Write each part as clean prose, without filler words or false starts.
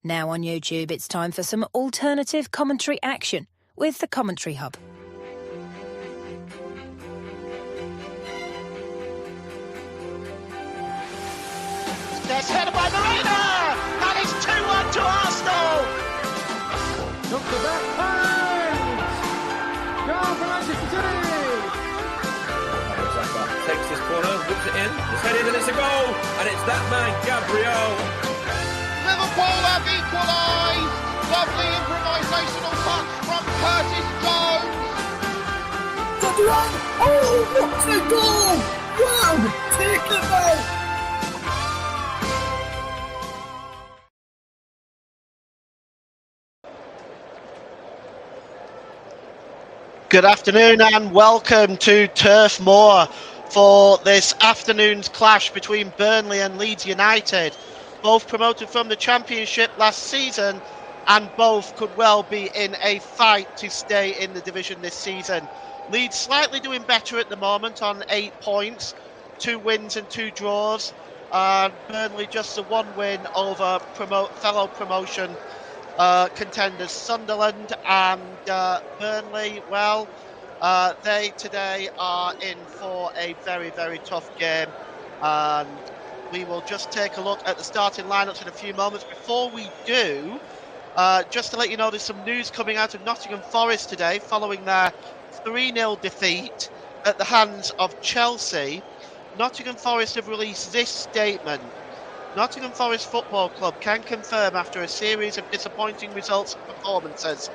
Now on YouTube, it's time for some alternative commentary action with the Commentary Hub. There's headed by Marina, and it's 2-1 to Arsenal. Look at that pass! Goal for Manchester City! Takes this corner, whips it in, it's headed and it's a goal, and it's that man, Gabriel. Liverpool have equalised. Lovely improvisational touch from Curtis Jones. Oh, what a goal! Wow, take it back! Good afternoon and welcome to Turf Moor for this afternoon's clash between Burnley and Leeds United. Both promoted from the Championship last season and both could well be in a fight to stay in the division this season. Leeds slightly doing better at the moment on 8 points, 2 wins and 2 draws. Burnley just a 1 win over fellow promotion contenders Sunderland, and Burnley, well, they today are in for a very, very tough game, and we will just take a look at the starting lineups in a few moments. Before we do, just to let you know, there's some news coming out of Nottingham Forest today following their 3-0 defeat at the hands of Chelsea. Nottingham Forest have released this statement. Nottingham Forest Football Club can confirm after a series of disappointing results and performances,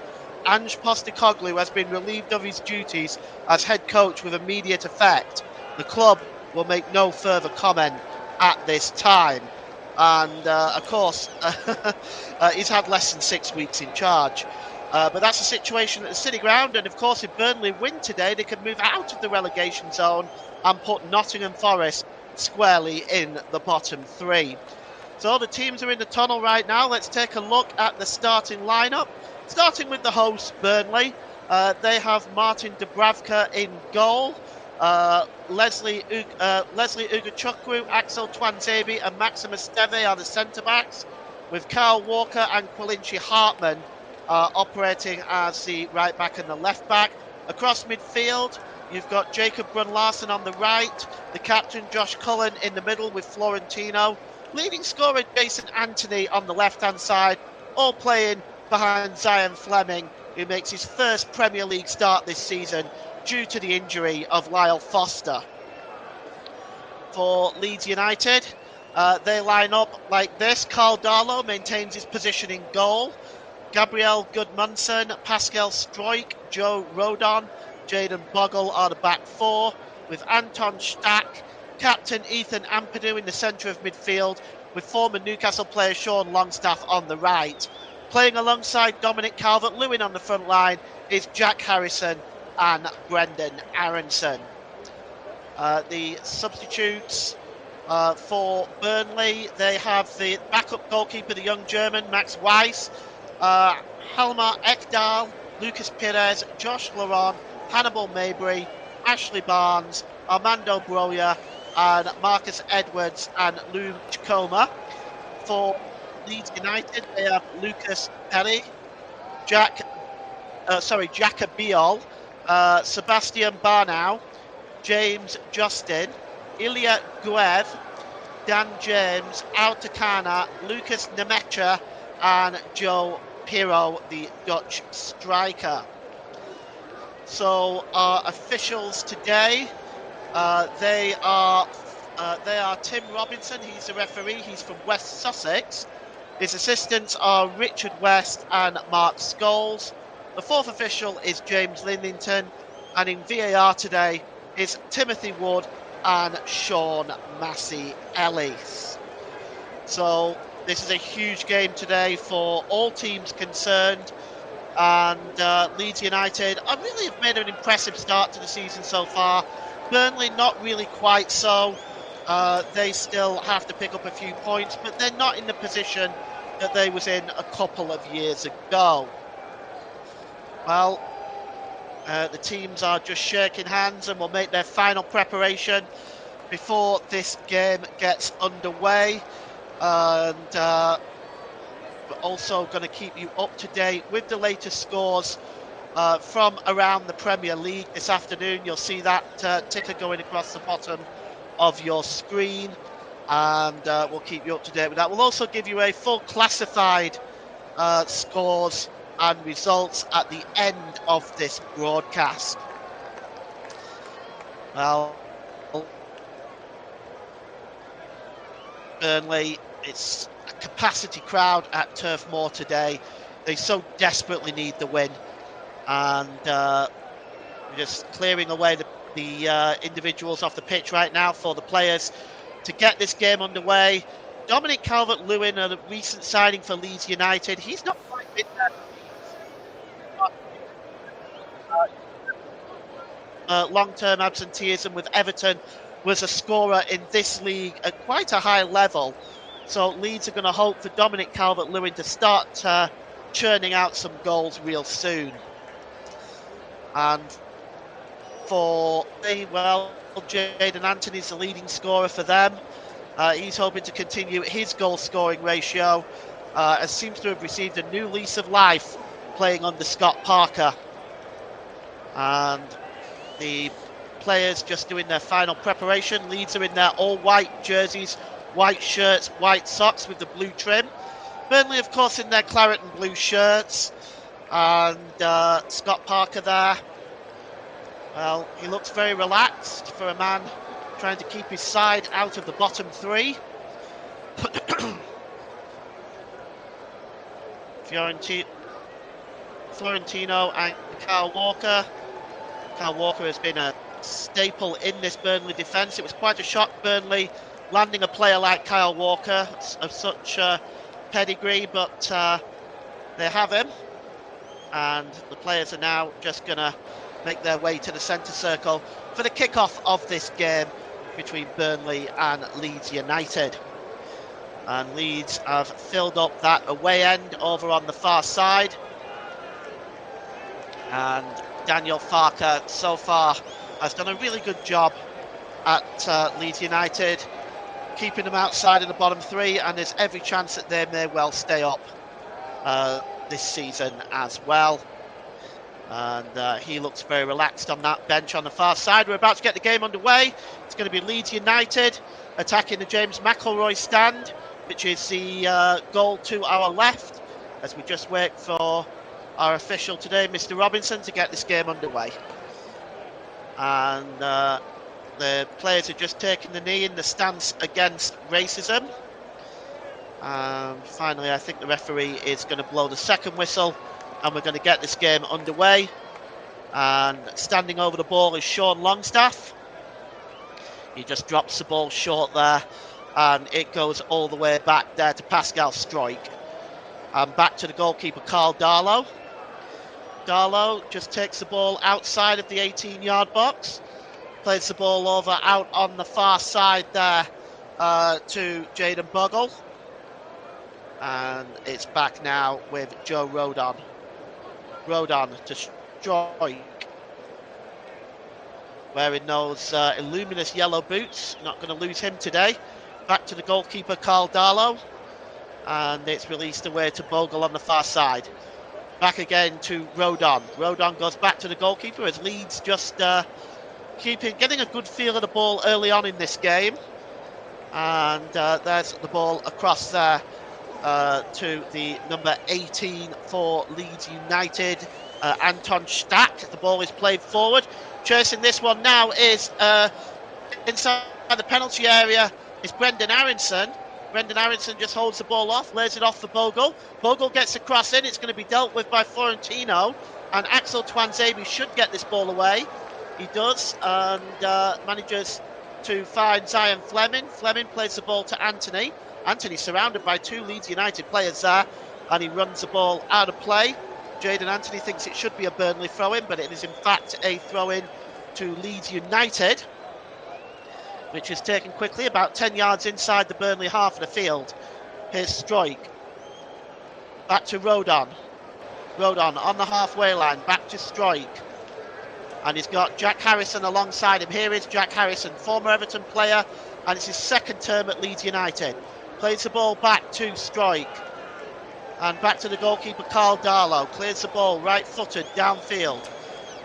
Ange Postecoglou has been relieved of his duties as head coach with immediate effect. The club will make no further comment at this time. And of course, he's had less than 6 weeks in charge. But that's the situation at the City Ground. And of course, if Burnley win today, they could move out of the relegation zone and put Nottingham Forest squarely in the bottom 3. So the teams are in the tunnel right now. Let's take a look at the starting lineup. Starting with the hosts, Burnley. They have Martin Dubravka in goal. Leslie Ugachukwu, Axel Twanzebe and Maximus Steve are the centre-backs, with Kyle Walker and Quillinchi Hartman operating as the right-back and the left-back. Across midfield, you've got Jacob Brun-Larsen on the right, the captain Josh Cullen in the middle with Florentino, leading scorer Jason Anthony on the left-hand side, all playing behind Zion Fleming, who makes his first Premier League start this season due to the injury of Lyle Foster. For Leeds United, they line up like this. Carl Darlow maintains his position in goal. Gabriel Gudmundsson, Pascal Struijk, Joe Rodon, Jayden Bogle are the back 4, with Anton Stack, captain Ethan Ampadu in the centre of midfield, with former Newcastle player Sean Longstaff on the right. Playing alongside Dominic Calvert-Lewin on the front line is Jack Harrison and Brendan Aronson. The substitutes for Burnley, they have the backup goalkeeper, the young German Max Weiss, Halmar Ekdal, Lucas Perez, Josh Laurent, Hannibal Mabry, Ashley Barnes, Armando Broja, and Marcus Edwards and Lou Chikoma. For Leeds United, they have Lucas Perry, Jacob Biol, Sebastian Barnau, James Justin, Ilya Guev, Dan James, Autakana, Lucas Nemecha, and Joe Pirro, the Dutch striker. So our officials today, they are Tim Robinson. He's the referee. He's from West Sussex. His assistants are Richard West and Mark Scholes. The 4th official is James Lindington, and in VAR today is Timothy Wood and Sean Massey Ellis. So this is a huge game today for all teams concerned, and Leeds United really have made an impressive start to the season so far. Burnley not really quite so. They still have to pick up a few points, but they're not in the position that they was in a couple of years ago. Well, the teams are just shaking hands and will make their final preparation before this game gets underway. And We're also going to keep you up to date with the latest scores from around the Premier League this afternoon. You'll see that ticker going across the bottom of your screen, and we'll keep you up to date with that. We'll also give you a full classified scores and results at the end of this broadcast. Well, Burnley, it's a capacity crowd at Turf Moor today. They so desperately need the win, and we're just clearing away the individuals off the pitch right now for the players to get this game underway. Dominic Calvert-Lewin, a recent signing for Leeds United, he's not quite been there. Long-term absenteeism with Everton, was a scorer in this league at quite a high level. So Leeds are going to hope for Dominic Calvert-Lewin to start churning out some goals real soon. And for me, well, Jayden Anthony's the leading scorer for them. He's hoping to continue his goal-scoring ratio, as seems to have received a new lease of life playing under Scott Parker. And the players just doing their final preparation. Leeds are in their all-white jerseys, white shirts, white socks with the blue trim. Burnley, of course, in their claret and blue shirts. And Scott Parker there, well, he looks very relaxed for a man trying to keep his side out of the bottom three. Florentino and Kyle Walker. Kyle Walker has been a staple in this Burnley defence. It was quite a shock, Burnley landing a player like Kyle Walker of such pedigree, but they have him. And the players are now just going to make their way to the centre circle for the kick-off of this game between Burnley and Leeds United. And Leeds have filled up that away end over on the far side. And Daniel Farke so far has done a really good job at Leeds United, keeping them outside of the bottom three, and there's every chance that they may well stay up this season as well. And he looks very relaxed on that bench on the far side. We're about to get the game underway. It's going to be Leeds United attacking the James McElroy stand, which is the goal to our left, as we just wait for our official today, Mr. Robinson, to get this game underway. And the players are just taking the knee in the stance against racism. Finally, I think the referee is going to blow the second whistle, and we're going to get this game underway. And standing over the ball is Sean Longstaff. He just drops the ball short there, and it goes all the way back there to Pascal Struijk. And back to the goalkeeper, Carl Darlow. Darlow just takes the ball outside of the 18-yard box, plays the ball over out on the far side there to Jayden Bogle. And it's back now with Joe Rodon. Rodon to Struijk, wearing those illuminous yellow boots. Not going to lose him today. Back to the goalkeeper, Carl Darlow. And it's released away to Bogle on the far side. Back again to Rodon. Rodon goes back to the goalkeeper as Leeds just getting a good feel of the ball early on in this game. And there's the ball across there to the number 18 for Leeds United, Anton Stack. The ball is played forward. Chasing this one now is inside the penalty area is Brendan Aronson. Brendan Aronson just holds the ball off, lays it off for Bogle. Bogle gets a cross in. It's going to be dealt with by Florentino. And Axel Tuanzebe should get this ball away. He does, and manages to find Zion Fleming. Fleming plays the ball to Anthony. Anthony surrounded by two Leeds United players there, and he runs the ball out of play. Jayden Anthony thinks it should be a Burnley throw-in, but it is in fact a throw-in to Leeds United, which is taken quickly about 10 yards inside the Burnley half of the field. Here's Struijk. Back to Rodon. Rodon on the halfway line, back to Struijk. And he's got Jack Harrison alongside him. Here is Jack Harrison, former Everton player, and it's his second term at Leeds United. Plays the ball back to Struijk. And back to the goalkeeper, Carl Darlow. Clears the ball, right-footed, downfield.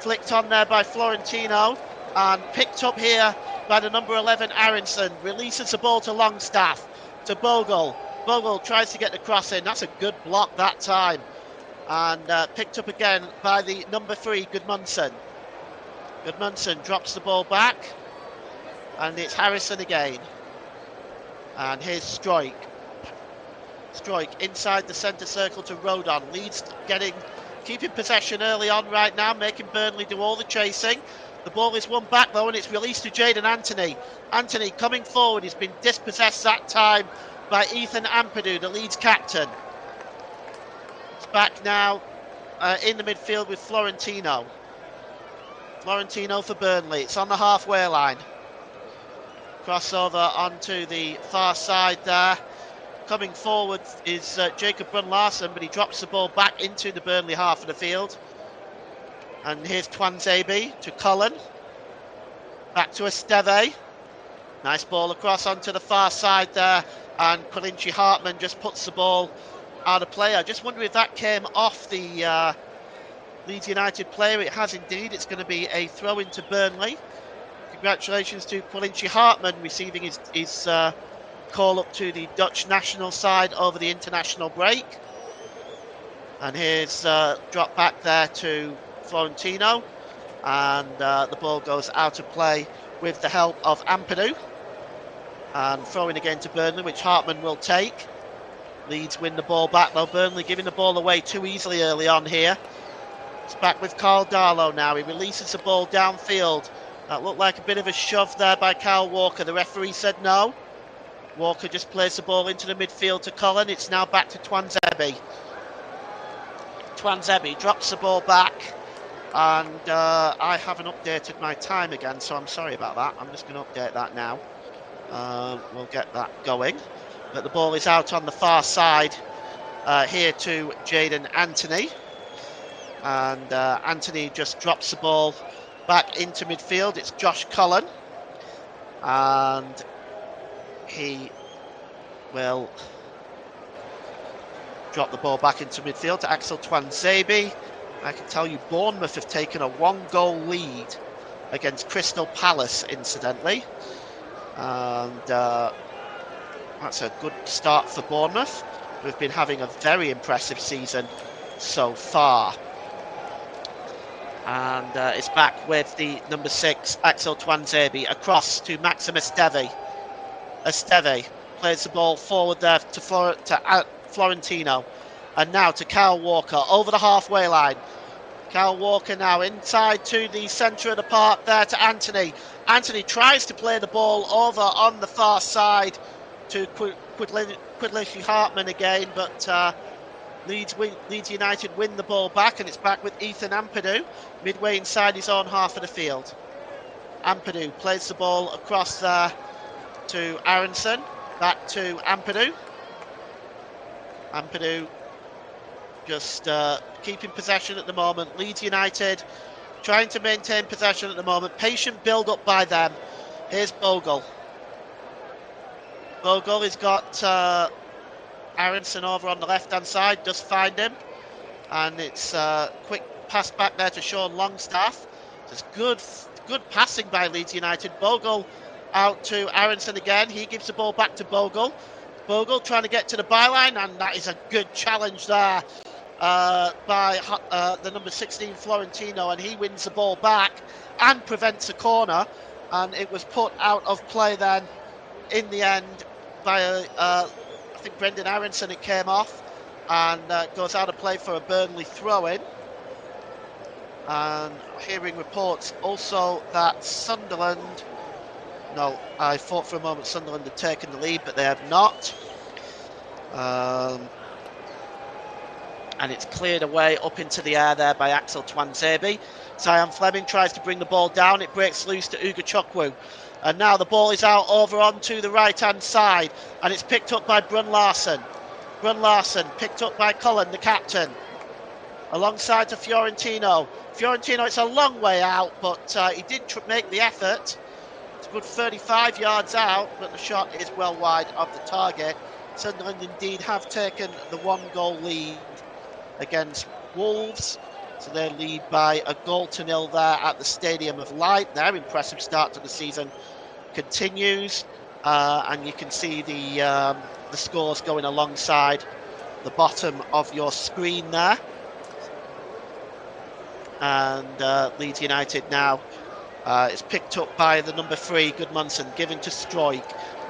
Flicked on there by Florentino and picked up here by the number 11, Aronson. Releases the ball to Longstaff, to Bogle. Bogle tries to get the cross in. That's a good block that time. And picked up again by the number 3, Gudmundsson. Gudmundsson drops the ball back. And it's Harrison again. And here's Stroik. Stroik inside the centre circle to Rodon. Leeds keeping possession early on right now, making Burnley do all the chasing. The ball is won back though, and it's released to Jaden Anthony. Anthony coming forward. He's been dispossessed that time by Ethan Ampadu, the Leeds captain. It's back now in the midfield with Florentino. Florentino for Burnley. It's on the halfway line. Crossover onto the far side there. Coming forward is Jacob Brun-Larsen, but he drops the ball back into the Burnley half of the field. And here's Twanzebe to Cullen. Back to Esteve. Nice ball across onto the far side there. And Quillinchi Hartman just puts the ball out of play. I just wonder if that came off the Leeds United player. It has indeed. It's going to be a throw into Burnley. Congratulations to Quillinchi Hartman receiving his call up to the Dutch national side over the international break. And here's drop back there to Florentino, and the ball goes out of play with the help of Ampadu, and throwing again to Burnley, which Hartman will take. Leeds win the ball back though. Burnley giving the ball away too easily early on here. It's back with Carl Darlow now. He releases the ball downfield. That looked like a bit of a shove there by Kyle Walker. The referee said no. Walker just plays the ball into the midfield to Cullen. It's now back to Twanzebe. Twanzebe drops the ball back, and I haven't updated my time again, so I'm sorry about that. I'm just going to update that now. We'll get that going. But the ball is out on the far side here to Jaden Anthony. And Anthony just drops the ball back into midfield. It's Josh Cullen. And he will drop the ball back into midfield to Axel Twanzebe. I can tell you Bournemouth have taken a 1-goal lead against Crystal Palace, incidentally. And that's a good start for Bournemouth, who've been having a very impressive season so far. And it's back with the number 6, Axel Twanzebe, across to Maxim Esteve. Esteve plays the ball forward there to Florentino, and now to Kyle Walker over the halfway line. Kyle Walker now inside to the centre of the park there to Anthony. Anthony tries to play the ball over on the far side to Quillinchi Hartman again, but Leeds United win the ball back, and it's back with Ethan Ampadu midway inside his own half of the field. Ampadu plays the ball across there to Aronson, back to Ampadu. Ampadu just keeping possession at the moment. Leeds United trying to maintain possession at the moment. Patient build up by them. Here's Bogle. Bogle has got Aronson over on the left hand side, does find him, and it's quick pass back there to Sean Longstaff. Just good passing by Leeds United. Bogle out to Aronson again. He gives the ball back to Bogle. Bogle trying to get to the byline, and that is a good challenge there by the number 16 Florentino, and he wins the ball back and prevents a corner, and it was put out of play then in the end by I think Brendan Aronson. It came off and goes out of play for a Burnley throw-in. And hearing reports also that Sunderland, no, I thought for a moment Sunderland had taken the lead, but they have not. And it's cleared away up into the air there by Axel Twanzebe. Zion Fleming tries to bring the ball down. It breaks loose to Uga Chukwu. And now the ball is out over onto the right-hand side, and it's picked up by Brun-Larsen. Brun-Larsen picked up by Cullen, the captain, alongside to Fiorentino. Fiorentino, it's a long way out, but he did make the effort. It's a good 35 yards out, but the shot is well wide of the target. Sunderland indeed have taken the 1-goal lead against Wolves. So they lead by a 1-0 there at the Stadium of Light. Their impressive start to the season continues, and you can see the scores going alongside the bottom of your screen there. And Leeds United now is picked up by the number 3, Gudmundsson, given to Struijk.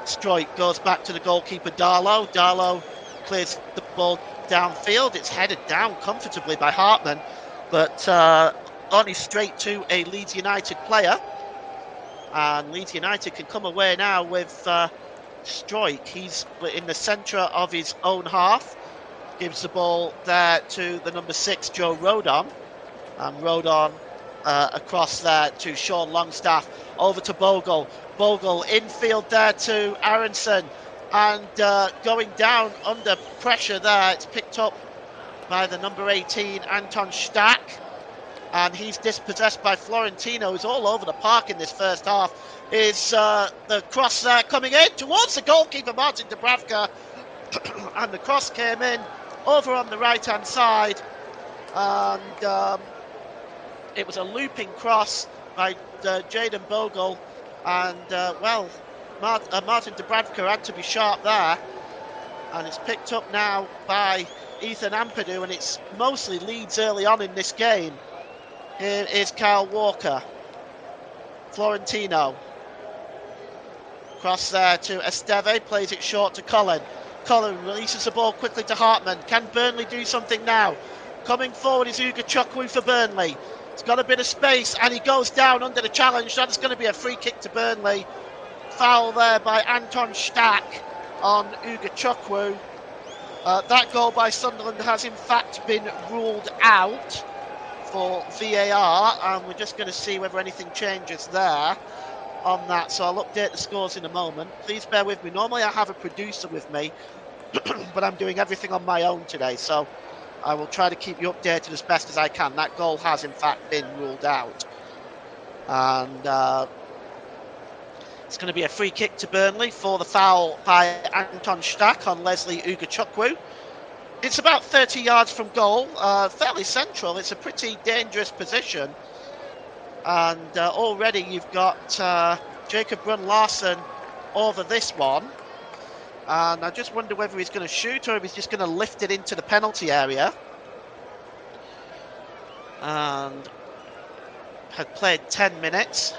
Struijk goes back to the goalkeeper, Darlow. Darlow clears the ball downfield. It's headed down comfortably by Hartman, but only straight to a Leeds United player. And Leeds United can come away now with Struijk. He's in the centre of his own half. Gives the ball there to the number 6, Joe Rodon. And Rodon across there to Sean Longstaff. Over to Bogle. Bogle infield there to Aronson. And going down under pressure there. It's picked up by the number 18, Anton Stack. And he's dispossessed by Florentino, who's all over the park in this first half. Is the cross there coming in towards the goalkeeper, Martin Dubravka. And the cross came in over on the right-hand side. And it was a looping cross by Jayden Bogle. And, Martin Dubravka had to be sharp there. And it's picked up now by Ethan Ampadu, and it's mostly Leeds early on in this game. Here is Kyle Walker. Florentino. Cross there to Esteve, plays it short to Cullen. Cullen releases the ball quickly to Hartman. Can Burnley do something now? Coming forward is Uga Chukwu for Burnley. He's got a bit of space and he goes down under the challenge. That's going to be a free kick to Burnley. Foul there by Anton Stack on Uga Chukwu. That goal by Sunderland has in fact been ruled out for VAR, and we're just going to see whether anything changes there on that. So I'll update the scores in a moment. Please bear with me. Normally I have a producer with me, but I'm doing everything on my own today, so I will try to keep you updated as best as I can. That goal has in fact been ruled out, and it's going to be a free kick to Burnley for the foul by Anton Stack on Leslie Uga Chukwu. It's about 30 yards from goal, fairly central. It's a pretty dangerous position. And already you've got Jacob Brun-Larsen over this one. And I just wonder whether he's going to shoot or if he's just going to lift it into the penalty area. And had played 10 minutes.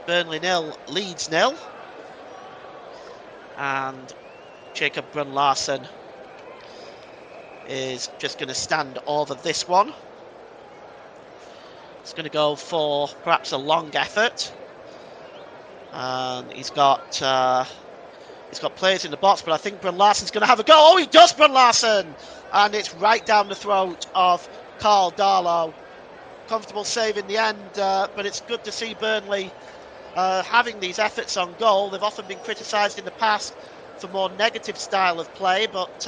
Burnley 0, Leeds 0. And Jacob Brun-Larsen is just going to stand over this one. He's going to go for perhaps a long effort. And he's got players in the box, but I think Brun-Larsen's going to have a go. Oh, he does, Brun-Larsen! And it's right down the throat of Carl Darlow. Comfortable save in the end, but it's good to see Burnley having these efforts on goal. They've often been criticised in the past for more negative style of play, but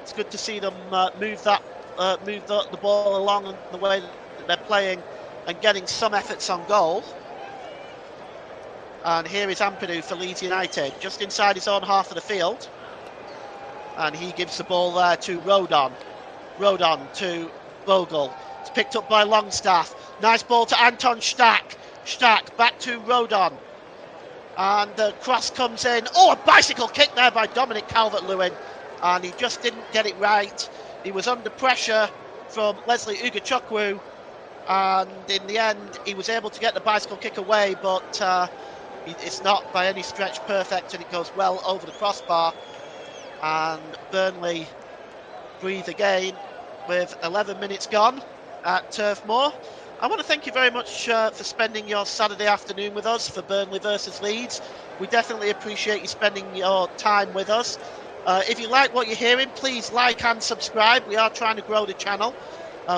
it's good to see them move the ball along in the way that they're playing and getting some efforts on goal. And here is Ampadu for Leeds United, just inside his own half of the field. And he gives the ball there to Rodon. Rodon to Bogle. It's picked up by Longstaff. Nice ball to Anton Stack. Stack back to Rodon. And the cross comes in. Oh, a bicycle kick there by Dominic Calvert-Lewin. And he just didn't get it right. He was under pressure from Leslie Uga Chukwu. And in the end, he was able to get the bicycle kick away, but it's not by any stretch perfect, and it goes well over the crossbar. And Burnley breathe again with 11 minutes gone at Turf Moor. I want to thank you very much for spending your Saturday afternoon with us for Burnley versus Leeds. We definitely appreciate you spending your time with us. If you like what you're hearing, please like and subscribe. We are trying to grow the channel.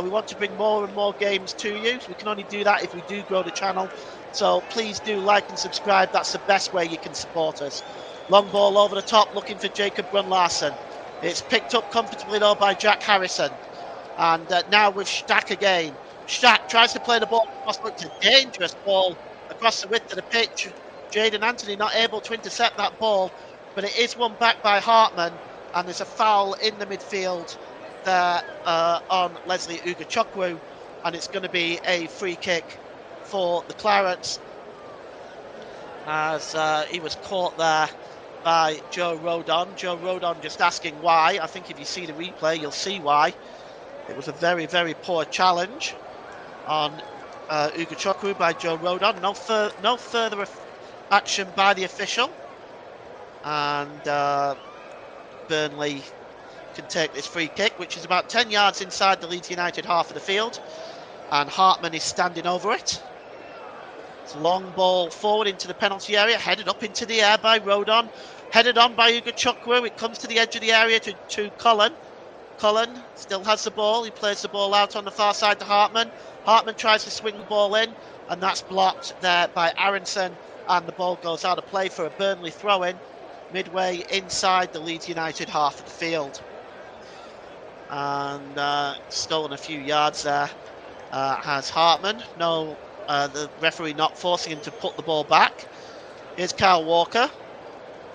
We want to bring more and more games to you. We can only do that if we do grow the channel. So please do like and subscribe. That's the best way you can support us. Long ball over the top, looking for Jacob Brun-Larsen. It's picked up comfortably though by Jack Harrison. And now with Stack again. Stack tries to play the ball across, but it's a dangerous ball across the width of the pitch. Jaden Anthony not able to intercept that ball. but it is won back by Hartman, and there's a foul in the midfield there on Leslie Ugachukwu, and it's going to be a free kick for the Clarets, as he was caught there by Joe Rodon. Joe Rodon just asking why. I think if you see the replay, you'll see why. It was a very, very poor challenge on Ugachukwu by Joe Rodon. No further action by the official, and Burnley can take this free kick, which is about 10 yards inside the Leeds United half of the field, and Hartman is standing over it. It's a long ball forward into the penalty area, headed up into the air by Rodon, headed on by Ugachukwu. It comes to the edge of the area to Cullen. Cullen still has the ball. He plays the ball out on the far side to Hartman. Hartman tries to swing the ball in, and that's blocked there by Aronson, and the ball goes out of play for a Burnley throw-in midway inside the Leeds United half of the field. And stolen a few yards there has Hartman. No, the referee not forcing him to put the ball back. Here's Kyle Walker.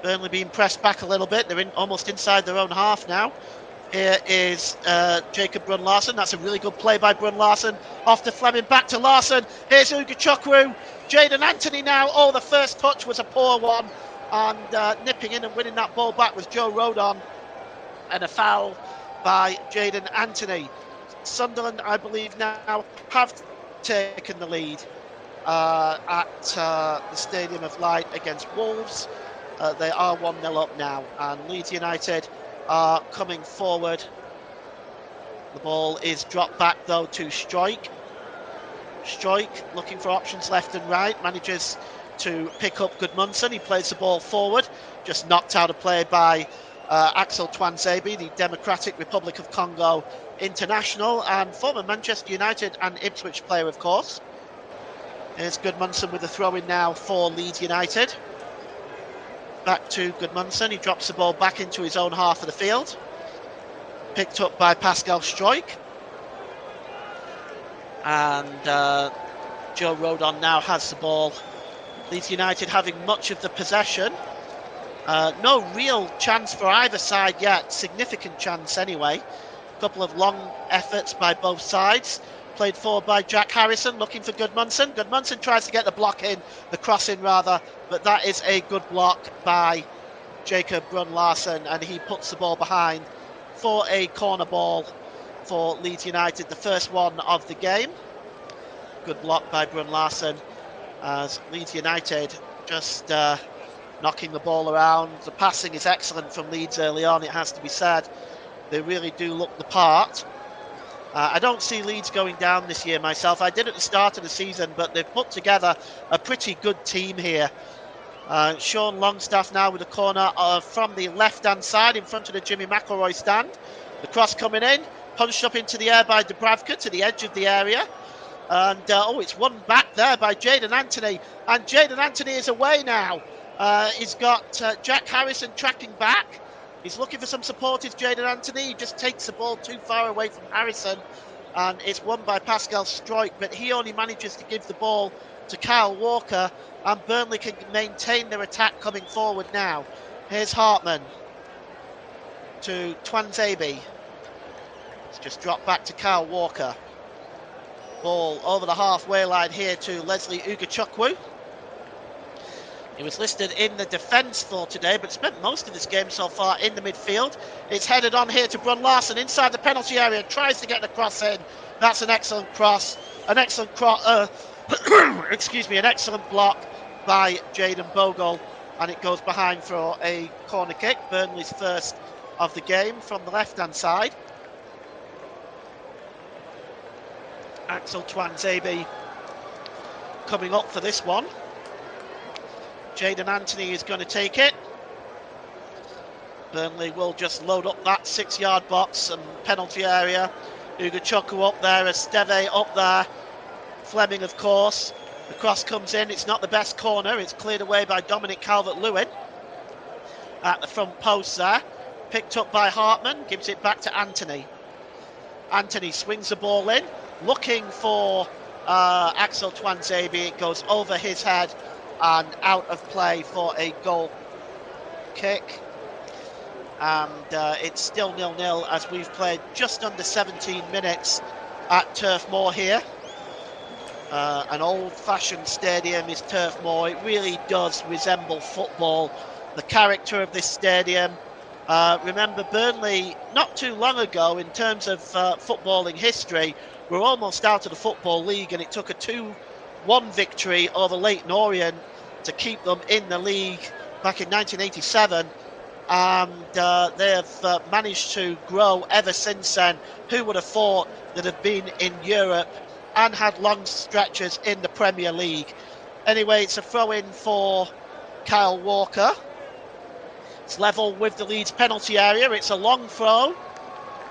Burnley being pressed back a little bit. They're almost inside their own half now. Here is Jacob Brun-Larsen. That's a really good play by Brun-Larsen. Off to Fleming, back to Larsen. Here's Ugachukwu. Jaden Anthony now. Oh, the first touch was a poor one. And nipping in and winning that ball back was Joe Rodon. And a foul by Jaden Anthony. Sunderland, I believe, now have taken the lead at the Stadium of Light against Wolves. They are 1-0 up now, and Leeds United are coming forward. The ball is dropped back though to Struijk. Struijk looking for options left and right, manages to pick up Gudmundsson. He plays the ball forward, just knocked out of play by Axel Tuanzebe, the Democratic Republic of Congo international and former Manchester United and Ipswich player, of course. Here's Gudmundsson with the throw-in now for Leeds United. Back to Gudmundsson. He drops the ball back into his own half of the field. Picked up by Pascal Struijk. And Joe Rodon now has the ball. Leeds United having much of the possession. No real chance for either side yet. Significant chance anyway. A couple of long efforts by both sides. Played forward by Jack Harrison, looking for Gudmundsson. Gudmundsson tries to get the block in, the cross in rather, but that is a good block by Jacob Brun-Larsen, and he puts the ball behind for a corner ball for Leeds United, the first one of the game. Good block by Brun-Larsen as Leeds United just knocking the ball around. The passing is excellent from Leeds early on, it has to be said. They really do look the part. I don't see Leeds going down this year myself. I did at the start of the season, but they've put together a pretty good team here. Sean Longstaff now with a corner from the left-hand side in front of the Jimmy McElroy stand. The cross coming in, punched up into the air by Dubravka to the edge of the area. And, it's won back there by Jaden Anthony. And Jaden Anthony is away now. He's got Jack Harrison tracking back. He's looking for some support, is Jaden Anthony. He just takes the ball too far away from Harrison. And it's won by Pascal Struijk, but he only manages to give the ball to Kyle Walker. And Burnley can maintain their attack coming forward now. Here's Hartman to Tuanzebe. It's just dropped back to Kyle Walker. Ball over the halfway line here to Leslie Ugachukwu. He was listed in the defence for today, but spent most of this game so far in the midfield. It's headed on here to Brun-Larsen inside the penalty area, tries to get the cross in. That's an excellent cross, an excellent an excellent block by Jayden Bogle, and it goes behind for a corner kick. Burnley's first of the game from the left-hand side. Axel Tuanzebe coming up for this one. Jaden Anthony is going to take it. Burnley will just load up that 6-yard box and penalty area. Ugachukwu up there, Esteve up there. Fleming, of course. The cross comes in. It's not the best corner. It's cleared away by Dominic Calvert-Lewin at the front post there. Picked up by Hartman. Gives it back to Anthony. Anthony swings the ball in. Looking for Axel Tuanzebe. It goes over his head and out of play for a goal kick. And it's still 0-0 as we've played just under 17 minutes at Turf Moor here. An old-fashioned stadium is Turf Moor. It really does resemble football. The character of this stadium. Remember, Burnley, not too long ago, in terms of footballing history, were almost out of the Football League, and it took a 2-1 victory over Leyton Orient to keep them in the league back in 1987. And they have managed to grow ever since then. Who would have thought that have been in Europe and had long stretches in the Premier League? Anyway, it's a throw-in for Kyle Walker. It's level with the Leeds penalty area. It's a long throw.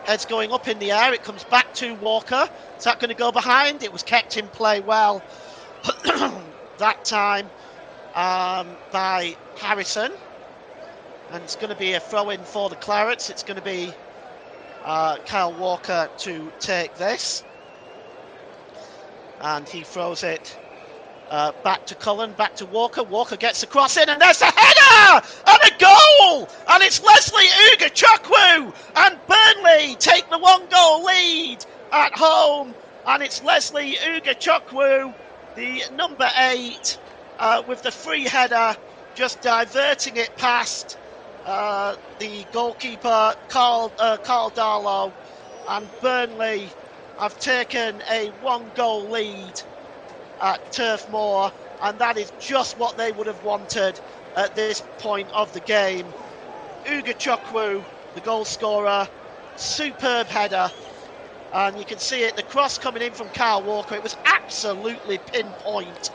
Head's going up in the air. It comes back to Walker. Is that going to go behind? It was kept in play well that time by Harrison. And it's going to be a throw-in for the Clarets. It's going to be Kyle Walker to take this. And he throws it back to Cullen, back to Walker. Walker gets the cross in, and there's a header! And a goal! And it's Leslie Ugachukwu! And Burnley take the 1-goal lead at home. And it's Leslie Ugachukwu, the number 8, with the free header, just diverting it past the goalkeeper, Carl Darlow. And Burnley have taken a 1-goal lead at Turf Moor, and that is just what they would have wanted at this point of the game. Ugachukwu, the goal scorer, superb header, and you can see it, the cross coming in from Kyle Walker, it was absolutely pinpoint,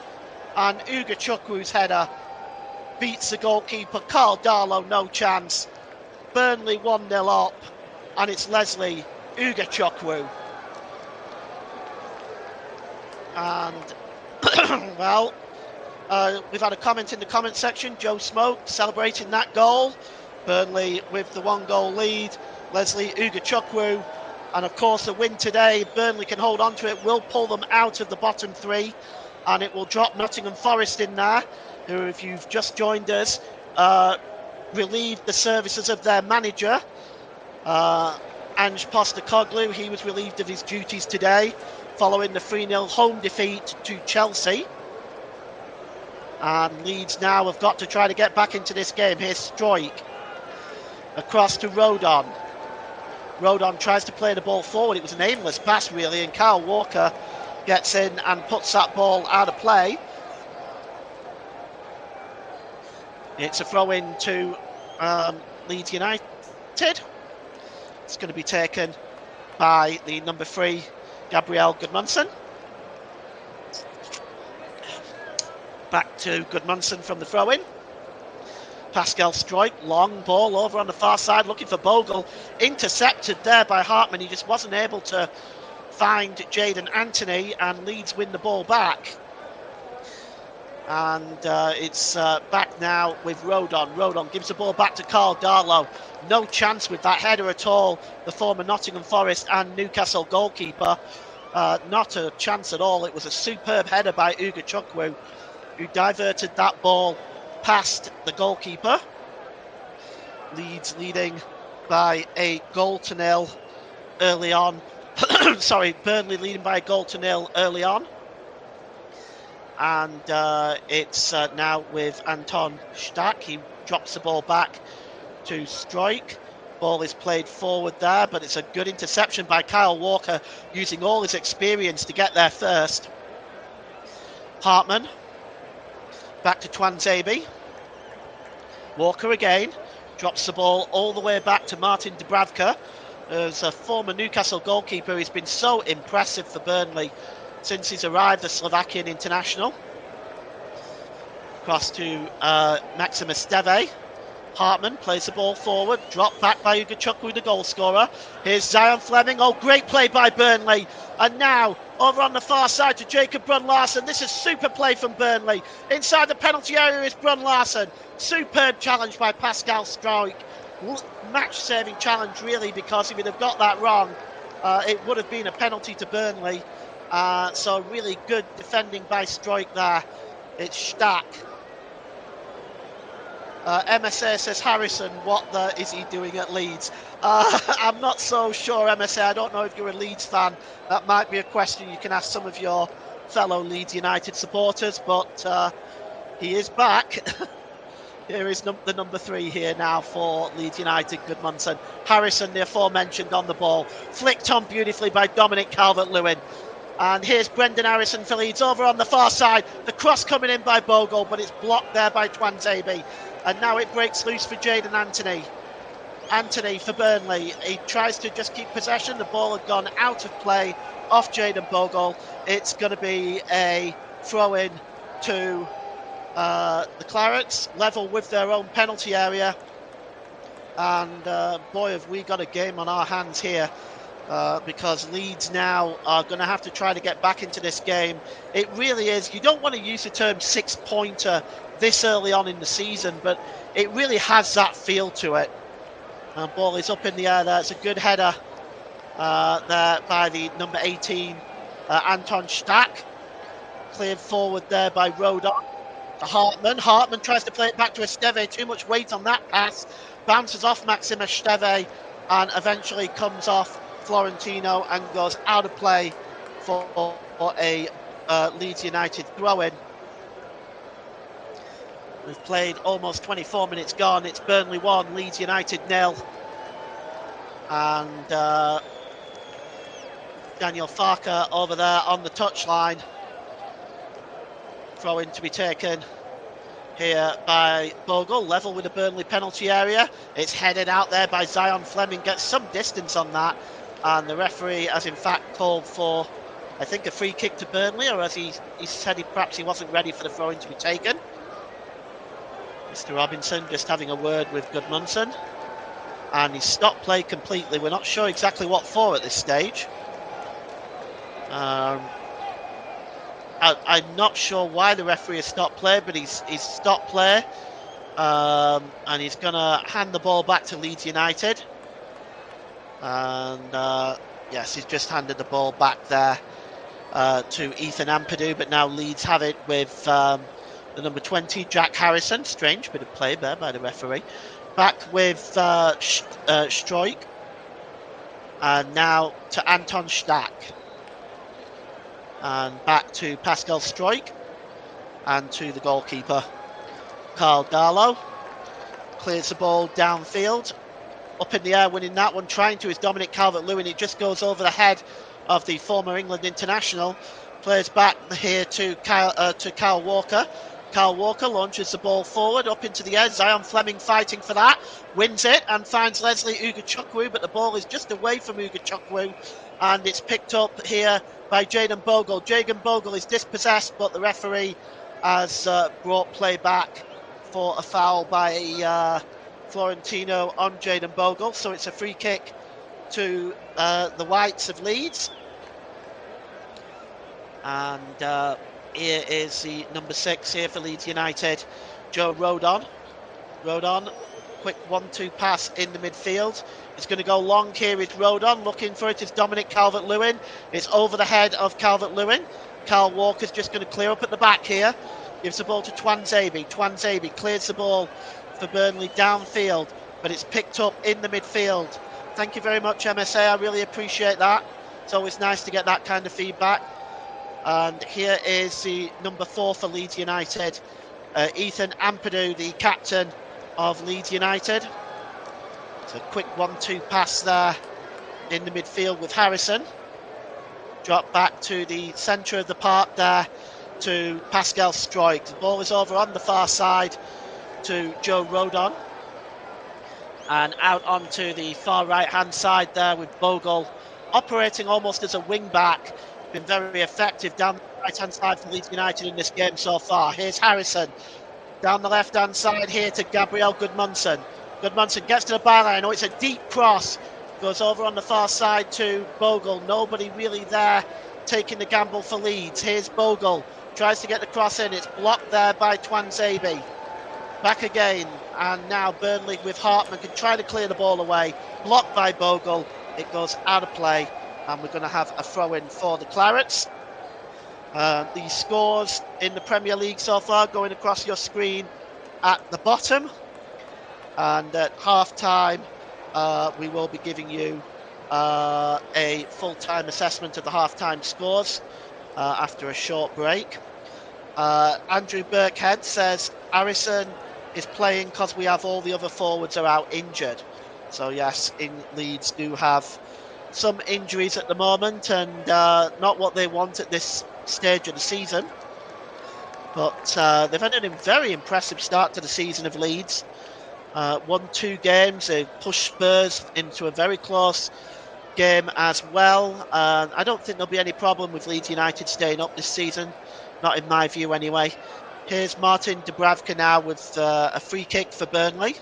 and Ugachukwu's header beats the goalkeeper. Carl Darlow, no chance. Burnley 1-0 up, and it's Leslie Ugachukwu. And well, we've had a comment in the comment section. Joe Smoke celebrating that goal. Burnley with the 1-goal lead. Leslie Ugachukwu, and of course a win today. Burnley can hold on to it, will pull them out of the bottom 3, and it will drop Nottingham Forest in there, who, if you've just joined us, relieved the services of their manager, Ange Postecoglou. He was relieved of his duties today, following the 3-0 home defeat to Chelsea. And Leeds now have got to try to get back into this game. Here's Stroik. Across to Rodon. Rodon tries to play the ball forward. It was an aimless pass, really, and Kyle Walker gets in and puts that ball out of play. It's a throw-in to Leeds United. It's going to be taken by the number 3, Gabriel Gudmundsson. Back to Gudmundsson from the throw-in. Pascal Stroik, long ball over on the far side, looking for Bogle. Intercepted there by Hartman. He just wasn't able to find Jadon Anthony, and Leeds win the ball back. And it's back now with Rodon. Rodon gives the ball back to Carl Darlow. No chance with that header at all. The former Nottingham Forest and Newcastle goalkeeper. Not a chance at all. It was a superb header by Ugachukwu, who diverted that ball past the goalkeeper. Leeds leading by a 1-0 early on. Sorry, Burnley leading by a 1-0 early on. And it's now with Anton Stack. He drops the ball back to Stroik. Ball is played forward there, but it's a good interception by Kyle Walker, using all his experience to get there first. Hartman. Back to Twanzebe. Walker again. Drops the ball all the way back to Martin Dubravka. As a former Newcastle goalkeeper, he's been so impressive for Burnley since he's arrived, the Slovakian international. Across to Maximus Deve. Hartman plays the ball forward, dropped back by Ugachukwu, the goal scorer. Here's Zion Fleming. Oh, great play by Burnley. And now over on the far side to Jacob Brun-Larsen. This is super play from Burnley. Inside the penalty area is Brun-Larsen. Superb challenge by Pascal Stroik. Match-saving challenge, really, because if he'd have got that wrong, it would have been a penalty to Burnley. So really good defending by Stroik there. It's Stack. MSA says, Harrison, what the is he doing at Leeds? I'm not so sure, MSA. I don't know if you're a Leeds fan. That might be a question you can ask some of your fellow Leeds United supporters, but he is back. Here is the number 3 here now for Leeds United, Goodmanson. Harrison, the aforementioned, on the ball. Flicked on beautifully by Dominic Calvert-Lewin. And here's Brendan Harrison for Leeds over on the far side. The cross coming in by Bogle, but it's blocked there by Twanzebe. And now it breaks loose for Jaden Anthony. Anthony for Burnley. He tries to just keep possession. The ball had gone out of play off Jaden Bogle. It's going to be a throw-in to the Clarets, level with their own penalty area. And boy, have we got a game on our hands here. Because Leeds now are going to have to try to get back into this game. It really is. You don't want to use the term 6-pointer this early on in the season, but it really has that feel to it. And ball is up in the air there. It's a good header there by the number 18, Anton Stack. Cleared forward there by Rodon. Hartman. Hartman tries to play it back to Esteve. Too much weight on that pass. Bounces off Maxim Esteve and eventually comes off Florentino and goes out of play for a Leeds United throw-in. We've played almost 24 minutes gone. It's Burnley 1, Leeds United 0. And Daniel Farker over there on the touchline. Throw-in to be taken here by Bogle, level with the Burnley penalty area. It's headed out there by Zion Fleming, gets some distance on that. And the referee has in fact called for, I think, a free kick to Burnley, or as he said perhaps he wasn't ready for the throw-in to be taken. Mr. Robinson just having a word with Goodmanson. And he's stopped play completely. We're not sure exactly what for at this stage. I'm not sure why the referee has stopped play, but he's stopped play. And he's going to hand the ball back to Leeds United. And yes, he's just handed the ball back there to Ethan Ampadu, but now Leeds have it with the number 20, Jack Harrison. Strange bit of play there by the referee. Back with Struijk. And now to Anton Stack. And back to Pascal Struijk. And to the goalkeeper, Carl Darlow. Clears the ball downfield. Up in the air, winning that one, trying to is Dominic Calvert-Lewin. It just goes over the head of the former England international. Plays back here to Kyle Walker. Kyle Walker launches the ball forward, up into the air. Zion Fleming fighting for that. Wins it and finds Leslie Ugachukwu, but the ball is just away from Ugachukwu. And it's picked up here by Jaden Bogle. Jaden Bogle is dispossessed, but the referee has brought play back for a foul by Florentino on Jaden Bogle. So it's a free kick to the Whites of Leeds. And here is the number 6 here for Leeds United, Joe Rodon. Rodon, quick 1-2 pass in the midfield. It's going to go long here is Rodon. Looking for it is Dominic Calvert-Lewin. It's over the head of Calvert-Lewin. Kyle Walker's just going to clear up at the back here. Gives the ball to Twanzebe. Twanzebe clears the ball for Burnley downfield, but it's picked up in the midfield. Thank you very much, MSA. I really appreciate that. It's always nice to get that kind of feedback. And here is the number 4 for Leeds United, Ethan Ampadu, the captain of Leeds United. It's a quick 1-2 pass there in the midfield with Harrison. Drop back to the centre of the park there to Pascal Struijk. The ball is over on the far side to Joe Rodon. And out onto the far right-hand side there with Bogle operating almost as a wing-back. Been very effective down the right-hand side for Leeds United in this game so far. Here's Harrison. Down the left-hand side here to Gabriel Goodmanson. Goodmanson gets to the byline. Oh, it's a deep cross. Goes over on the far side to Bogle. Nobody really there taking the gamble for Leeds. Here's Bogle. Tries to get the cross in. It's blocked there by Twanzebe. Back again. And now Burnley with Hartman can try to clear the ball away. Blocked by Bogle. It goes out of play. And we're going to have a throw-in for the Clarets. The scores in the Premier League so far going across your screen at the bottom. And at half-time, we will be giving you a full-time assessment of the half-time scores after a short break. Andrew Birkhead says Harrison is playing because we have all the other forwards are out injured. So yes, Leeds do have some injuries at the moment, and not what they want at this stage of the season. But they've had a very impressive start to the season of Leeds. Won 2 games, they pushed Spurs into a very close game as well. I don't think there'll be any problem with Leeds United staying up this season, not in my view anyway. Here's Martin Dubravka now with a free kick for Burnley.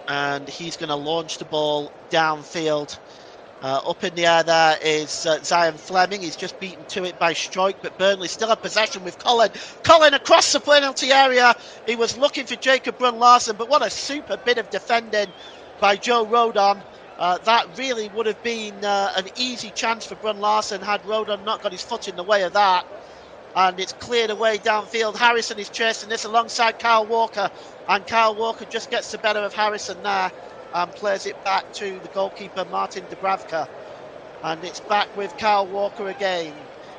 And he's going to launch the ball downfield. Up in the air there is Zion Fleming. He's just beaten to it by Struijk, but Burnley still have possession with Colin. Colin across the penalty area. He was looking for Jacob Brun-Larsen, but what a super bit of defending by Joe Rodon. That really would have been an easy chance for Brun-Larsen had Rodon not got his foot in the way of that. And it's cleared away downfield. Harrison is chasing this alongside Kyle Walker, and Kyle Walker just gets the better of Harrison there and plays it back to the goalkeeper Martin Dubravka. And it's back with Kyle Walker again.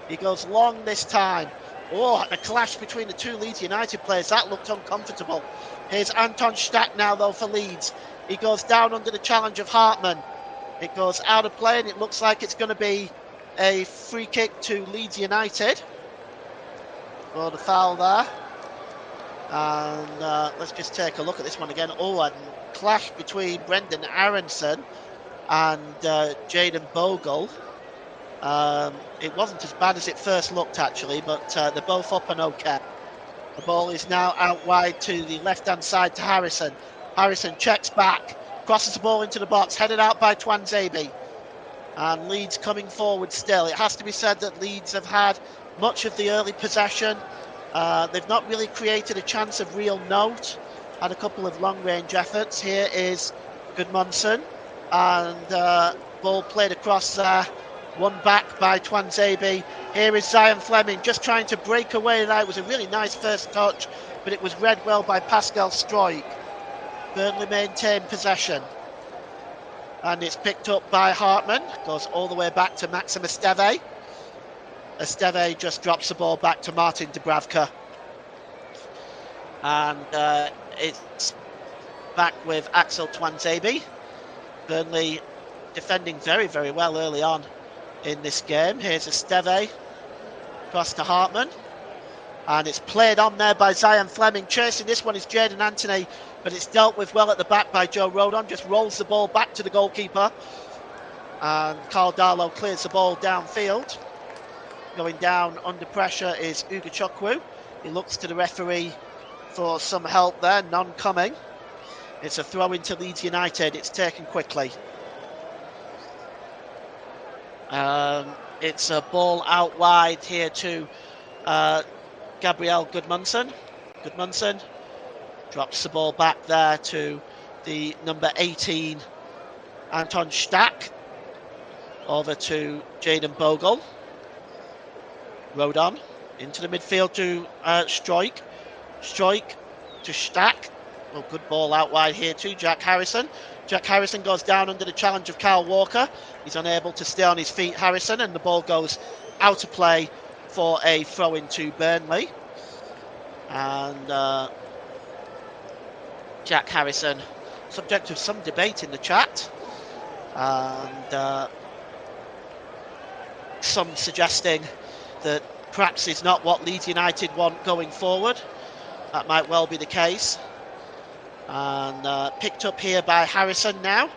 He goes long this time. Oh, a clash between the 2 Leeds United players. That looked uncomfortable. Here's Anton Stack now though for Leeds. He goes down under the challenge of Hartman. It goes out of play, and it looks like it's going to be a free kick to Leeds United. For the foul there. And let's just take a look at this one again. Oh, and clash between Brendan Aronson and Jaden Bogle. It wasn't as bad as it first looked actually, but they're both up and okay. The ball is now out wide to the left-hand side to Harrison. Harrison checks back, crosses the ball into the box, headed out by Twanzebe. And Leeds coming forward still. It has to be said that Leeds have had much of the early possession. They've not really created a chance of real note. Had a couple of long-range efforts. Here is Gudmundsson, and ball played across there, won back by Twanzebe. Here is Zion Fleming just trying to break away. That was a really nice first touch, but it was read well by Pascal Struijk. Burnley maintain possession, and it's picked up by Hartman. Goes all the way back to Maxim Esteve. Esteve just drops the ball back to Martin Dubravka. And it's back with Axel Twanzebe. Burnley defending very, very well early on in this game. Here's Esteve across to Hartman. And it's played on there by Zion Fleming. Chasing this one is Jadon Anthony, but it's dealt with well at the back by Joe Rodon. Just rolls the ball back to the goalkeeper. And Carl Darlow clears the ball downfield. Going down under pressure is Ugo Chukwu. He looks to the referee for some help there, none coming. It's a throw into Leeds United. It's taken quickly. It's a ball out wide here to Gabriel Gudmundsson. Gudmundsson drops the ball back there to the number 18, Anton Stack. Over to Jaden Bogle. Rodon into the midfield to Struijk. Struijk to Stack. Oh, good ball out wide here to Jack Harrison. Jack Harrison goes down under the challenge of Kyle Walker. He's unable to stay on his feet, Harrison, and the ball goes out of play for a throw into Burnley. And Jack Harrison, subject of some debate in the chat, and some suggesting that perhaps it's not what Leeds United want going forward. That might well be the case. And picked up here by Harrison now.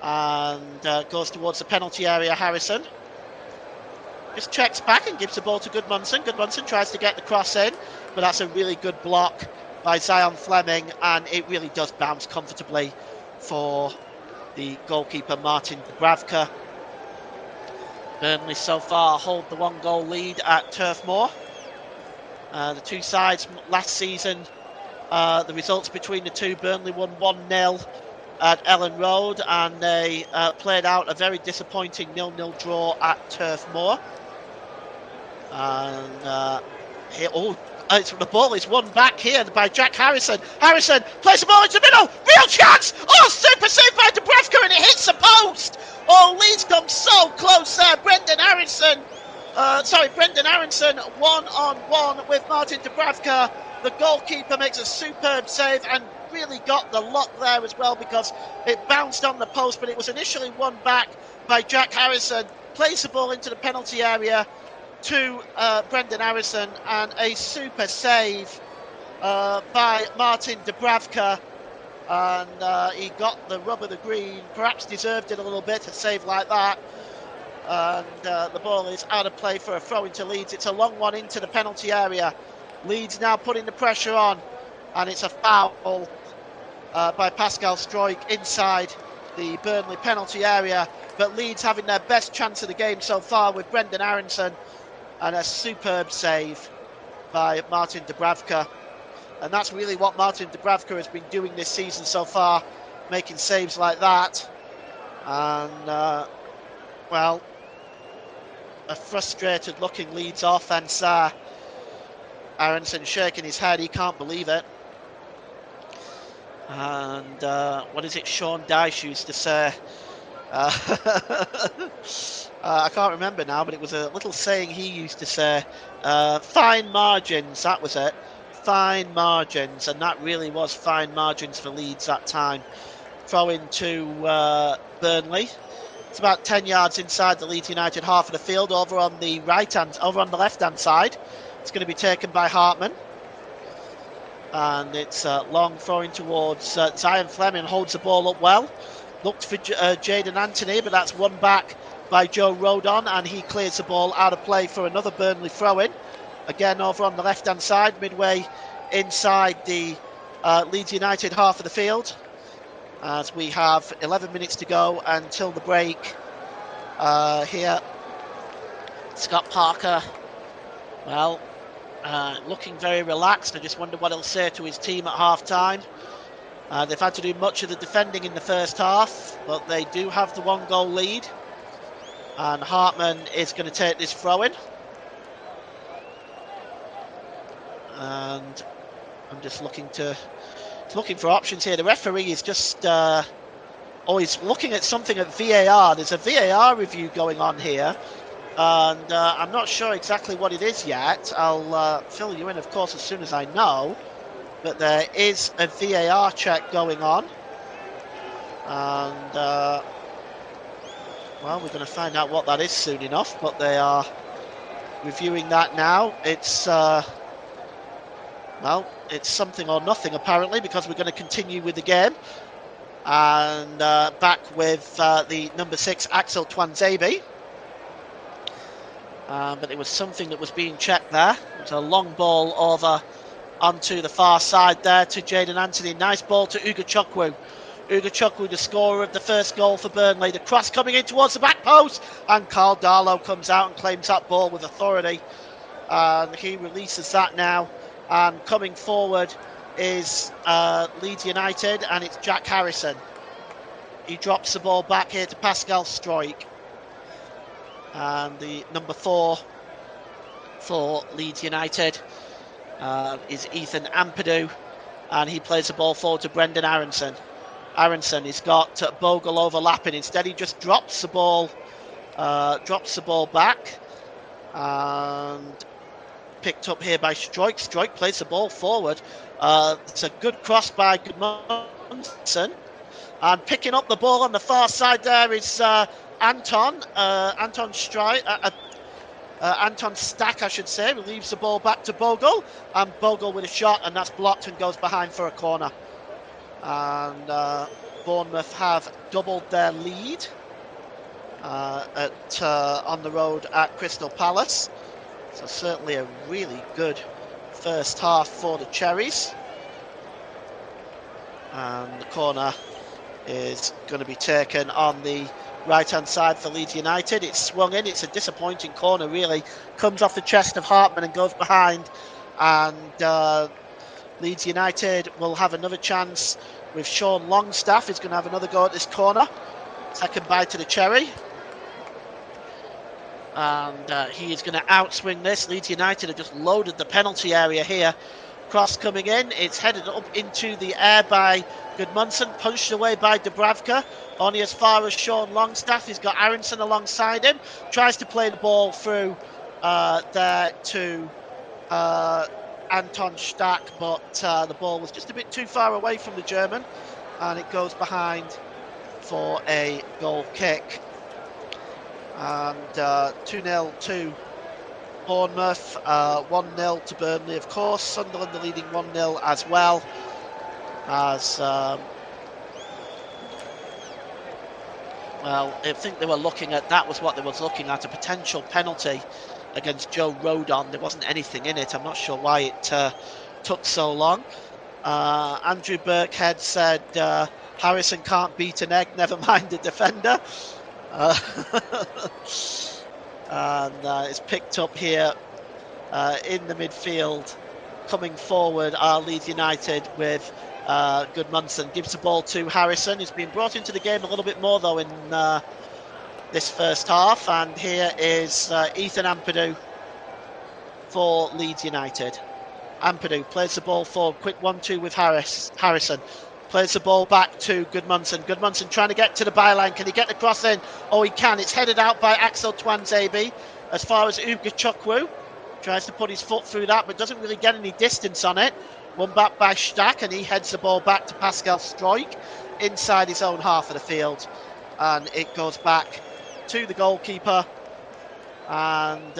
And goes towards the penalty area, Harrison. Just checks back and gives the ball to Gudmundsson. Gudmundsson tries to get the cross in, but that's a really good block by Zion Fleming, and it really does bounce comfortably for the goalkeeper Martin Dubravka. Burnley so far hold the 1-goal lead at Turf Moor. The two sides last season, the results between the two, Burnley won 1-0 at Ellen Road, and they played out a very disappointing 0-0 draw at Turf Moor. And the ball is won back here by Jack Harrison. Harrison plays the ball into the middle. Real chance! Oh, super save by Dubravka, and it hits the post. Oh, Leeds come so close there. Brendan Aronson, one-on-one with Martin Dubravka. The goalkeeper makes a superb save and really got the lock there as well, because it bounced on the post, but it was initially won back by Jack Harrison. Plays the ball into the penalty area to Brendan Harrison, and a super save by Martin Dubravka, and he got the rub of the green. Perhaps deserved it a little bit, a save like that. And the ball is out of play for a throw into Leeds. It's a long one into the penalty area. Leeds now putting the pressure on, and it's a foul by Pascal Struijk inside the Burnley penalty area. But Leeds having their best chance of the game so far with Brendan Aronson, and a superb save by Martin Dubravka. And that's really what Martin Dubravka has been doing this season so far, making saves like that. And, well, a frustrated looking Leeds offence there. Aronson shaking his head, he can't believe it. And what is it Sean Dyche used to say? I can't remember now, but it was a little saying he used to say. Fine margins, that was it. Fine margins, and that really was fine margins for Leeds that time. Throw into Burnley. It's about 10 yards inside the Leeds United half of the field, over on the left-hand side. It's going to be taken by Hartman. And it's long throwing towards Zion Fleming, holds the ball up well. Looked for Jaden Anthony, but that's won back by Joe Rodon, and he clears the ball out of play for another Burnley throw-in. Again, over on the left-hand side, midway inside the Leeds United half of the field, as we have 11 minutes to go until the break here. Scott Parker, well, looking very relaxed. I just wonder what he'll say to his team at half-time. They've had to do much of the defending in the first half, but they do have the one-goal lead. And Hartman is going to take this throw-in. And I'm just looking for options here. The referee is just he's looking at something at VAR. There's a VAR review going on here, and I'm not sure exactly what it is yet. I'll fill you in, of course, as soon as I know. But there is a VAR check going on, and well, we're going to find out what that is soon enough. But they are reviewing that now. It's well, it's something or nothing apparently, because we're going to continue with the game. And back with the number 6, Axel Twanzebe. But it was something that was being checked there. It was a long ball over onto the far side there to Jaden Anthony. Nice ball to Ugo Chukwu. Ugo Chukwu, the scorer of the first goal for Burnley. The cross coming in towards the back post, and Carl Darlow comes out and claims that ball with authority. And he releases that now. And coming forward is Leeds United, and it's Jack Harrison. He drops the ball back here to Pascal Struijk. And the number 4 for Leeds United is Ethan Ampadu, and he plays the ball forward to Brendan Aronson. Aronson has got Bogle overlapping. Instead, he just drops the ball back, and picked up here by Struijk. Struijk plays the ball forward. It's a good cross by Gudmundsson, and picking up the ball on the far side there is Anton Stack, I should say. Leaves the ball back to Bogle, and Bogle with a shot, and that's blocked and goes behind for a corner. And Bournemouth have doubled their lead on the road at Crystal Palace. So certainly a really good first half for the Cherries. And the corner is going to be taken on the right-hand side for Leeds United. It's swung in. It's a disappointing corner, really. Comes off the chest of Hartman and goes behind. And Leeds United will have another chance with Sean Longstaff. He's going to have another go at this corner. Second bite to the cherry. And he is going to outswing this. Leeds United have just loaded the penalty area here. Cross coming in. It's headed up into the air by Gudmundsson, punched away by Dubravka. Only as far as Sean Longstaff. He's got Aronson alongside him. Tries to play the ball through there to Anton Stack, but the ball was just a bit too far away from the German, and it goes behind for a goal kick. And 2-0 to Bournemouth, 1-0 to Burnley, of course. Sunderland are leading 1-0 as well, as well, I think they were looking at, that was what they was looking at, a potential penalty against Joe Rodon. There wasn't anything in it. I'm not sure why it took so long. Andrew Birkhead said Harrison can't beat an egg, never mind a defender. And it's picked up here in the midfield. Coming forward are Leeds United with Gudmundsson. Gives the ball to Harrison. He's been brought into the game a little bit more though in this first half. And here is Ethan Ampadu for Leeds United. Ampadu plays the ball forward. Quick 1-2 with Harrison. Plays the ball back to Gudmundsson. Gudmundsson trying to get to the byline. Can he get the cross in? Oh, he can. It's headed out by Axel Tuanzebe as far as Uga Chukwu. Tries to put his foot through that, but doesn't really get any distance on it. Won back by Stack, and he heads the ball back to Pascal Struijk inside his own half of the field. And it goes back to the goalkeeper. And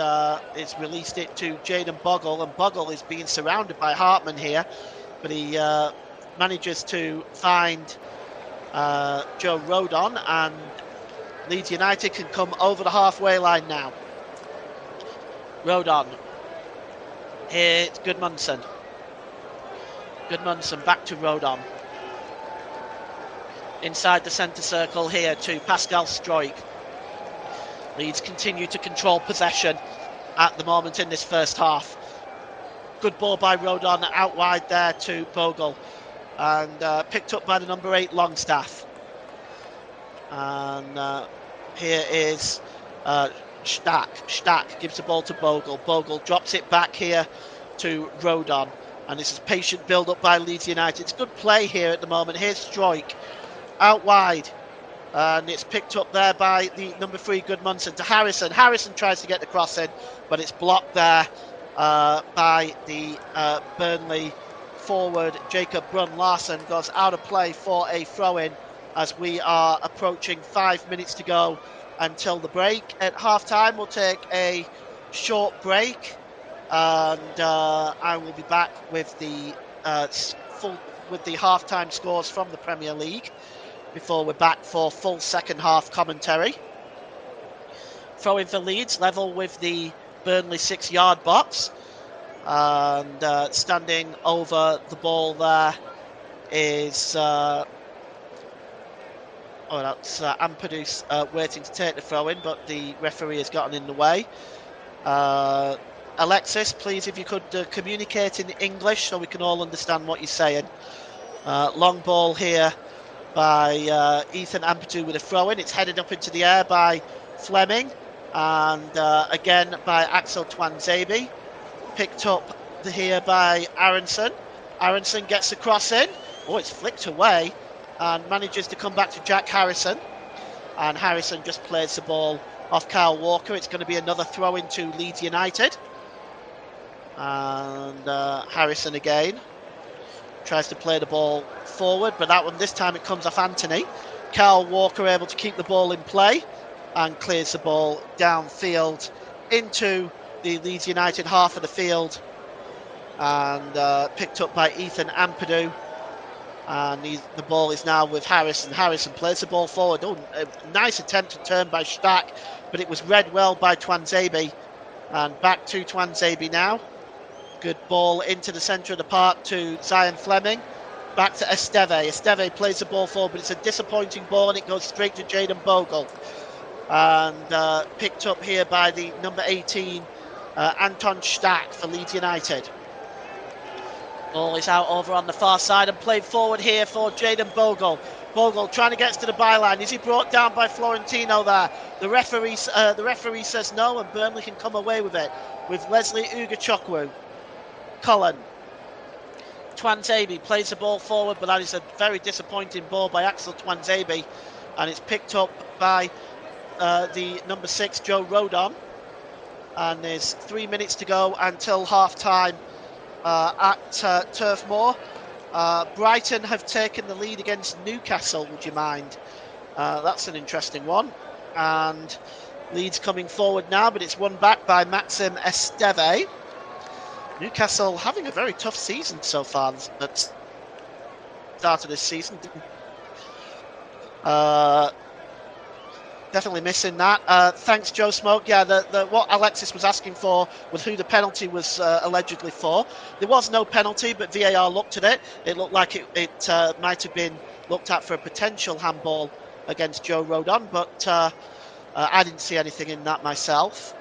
it's released it to Jaden Bogle. And Bogle is being surrounded by Hartman here. But he manages to find Joe Rodon, and Leeds United can come over the halfway line now. Rodon. Here it's Gudmundsson. Gudmundsson back to Rodon. Inside the centre circle here to Pascal Struijk. Leeds continue to control possession at the moment in this first half. Good ball by Rodon out wide there to Bogle. And picked up by the number 8 Longstaff. And here is Stack. Stack gives the ball to Bogle. Bogle drops it back here to Rodon. And this is patient build up by Leeds United. It's good play here at the moment. Here's Struijk out wide. And it's picked up there by the number 3 Gudmundsson to Harrison. Harrison tries to get the cross in, but it's blocked there by the Burnley forward. Jacob Brun-Larsen goes out of play for a throw-in as we are approaching 5 minutes to go until the break. At half-time, we'll take a short break, and I will be back with the half-time scores from the Premier League before we're back for full second half commentary. Throw-in for Leeds, level with the Burnley 6-yard box. And standing over the ball there is that's Ampadu waiting to take the throw in, but the referee has gotten in the way. Alexis, please, if you could communicate in English so we can all understand what you're saying. Long ball here by Ethan Ampadu with a throw in. It's headed up into the air by Fleming, and again by Axel Tuanzebe. Picked up here by Aronson. Aronson gets the cross in. Oh, it's flicked away and manages to come back to Jack Harrison. And Harrison just plays the ball off Kyle Walker. It's going to be another throw into Leeds United. And Harrison again tries to play the ball forward, but that one, this time it comes off Anthony. Kyle Walker able to keep the ball in play and clears the ball downfield into the Leeds United half of the field, and picked up by Ethan Ampadu. And the ball is now with Harrison. Harrison plays the ball forward. Oh, a nice attempt to turn by Stack, but it was read well by Tuanzebe. And back to Tuanzebe now. Good ball into the centre of the park to Zion Fleming. Back to Esteve. Esteve plays the ball forward, but it's a disappointing ball and it goes straight to Jaden Bogle. And picked up here by the number 18, Anton Stack for Leeds United. Ball is out over on the far side and played forward here for Jayden Bogle. Bogle trying to get to the byline. Is he brought down by Florentino there? The referee says no, and Burnley can come away with it with Leslie Ugachukwu. Cullen. Twanzebe plays the ball forward, but that is a very disappointing ball by Axel Twanzebe, and it's picked up by the number 6, Joe Rodon. And there's 3 minutes to go until half time at Turf Moor. Brighton have taken the lead against Newcastle, would you mind? That's an interesting one. And Leeds coming forward now, but it's won back by Maxim Esteve. Newcastle having a very tough season so far at start of this season. Definitely missing that. Thanks, Joe Smoke. Yeah, what Alexis was asking for was who the penalty was allegedly for. There was no penalty, but VAR looked at it. It looked like it might have been looked at for a potential handball against Joe Rodon, but I didn't see anything in that myself.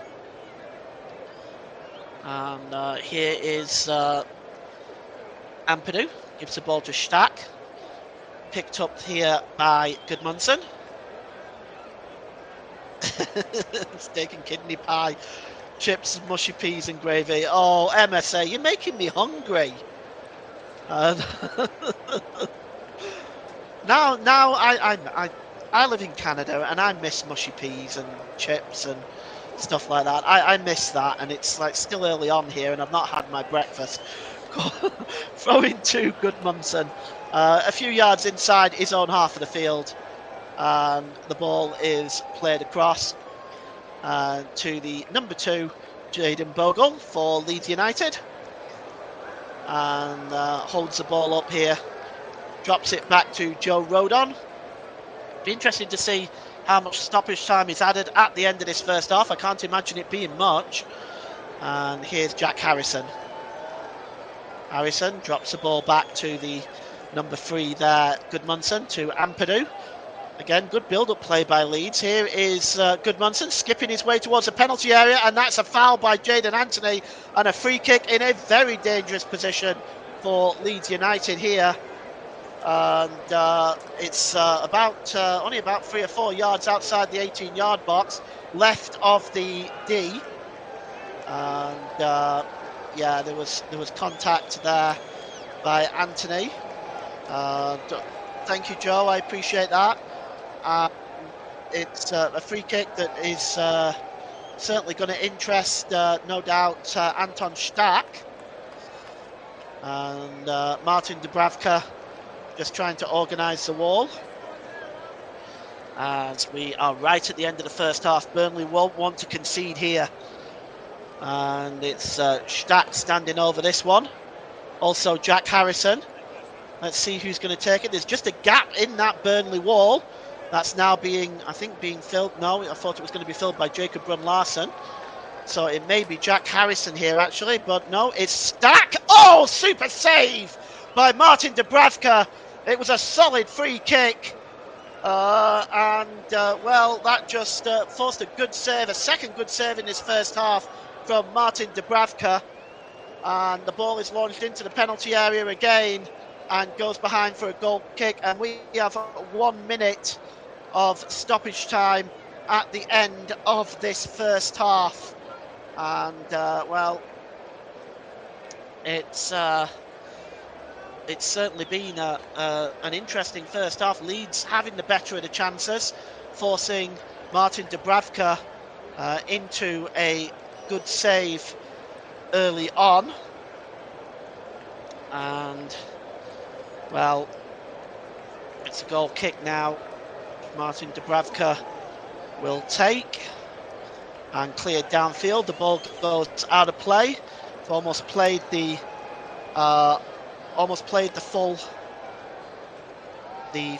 And here is Ampadu, gives the ball to Stack. Picked up here by Gudmundsson. Steak and kidney pie, chips, mushy peas and gravy. Oh, MSA, you're making me hungry. Now I live in Canada and I miss mushy peas and chips and stuff like that. I miss that, and it's like still early on here and I've not had my breakfast. Throwing to Gudmundsson, a few yards inside his own half of the field. And the ball is played across to the number 2, Jayden Bogle for Leeds United. And holds the ball up here. Drops it back to Joe Rodon. Be interesting to see how much stoppage time is added at the end of this first half. I can't imagine it being much. And here's Jack Harrison. Harrison drops the ball back to the number 3 there, Gudmundsson, to Ampadu. Again, good build-up play by Leeds. Here is Gudmundsson skipping his way towards the penalty area, and that's a foul by Jadon Anthony and a free kick in a very dangerous position for Leeds United here. And it's only about 3 or 4 yards outside the 18-yard box, left of the D. And yeah, there was contact there by Anthony. Thank you, Joe. I appreciate that. It's a free kick that is certainly going to interest, no doubt, Anton Stack. And Martin Dubravka just trying to organise the wall. As we are right at the end of the first half, Burnley won't want to concede here. And it's Stack standing over this one. Also Jack Harrison. Let's see who's going to take it. There's just a gap in that Burnley wall. That's now being filled. No, I thought it was going to be filled by Jacob Brun-Larsen. So it may be Jack Harrison here, actually. But no, it's Stack. Oh, super save by Martin Dubravka. It was a solid free kick. Well, that just forced a good save, a second good save in this first half from Martin Dubravka. And the ball is launched into the penalty area again and goes behind for a goal kick. And we have 1 minute of stoppage time at the end of this first half. And, well, it's certainly been an interesting first half. Leeds having the better of the chances, forcing Martin Dubravka into a good save early on. And, well, it's a goal kick now. Martin Dubravka will take and cleared downfield. The ball goes out of play. It's almost played the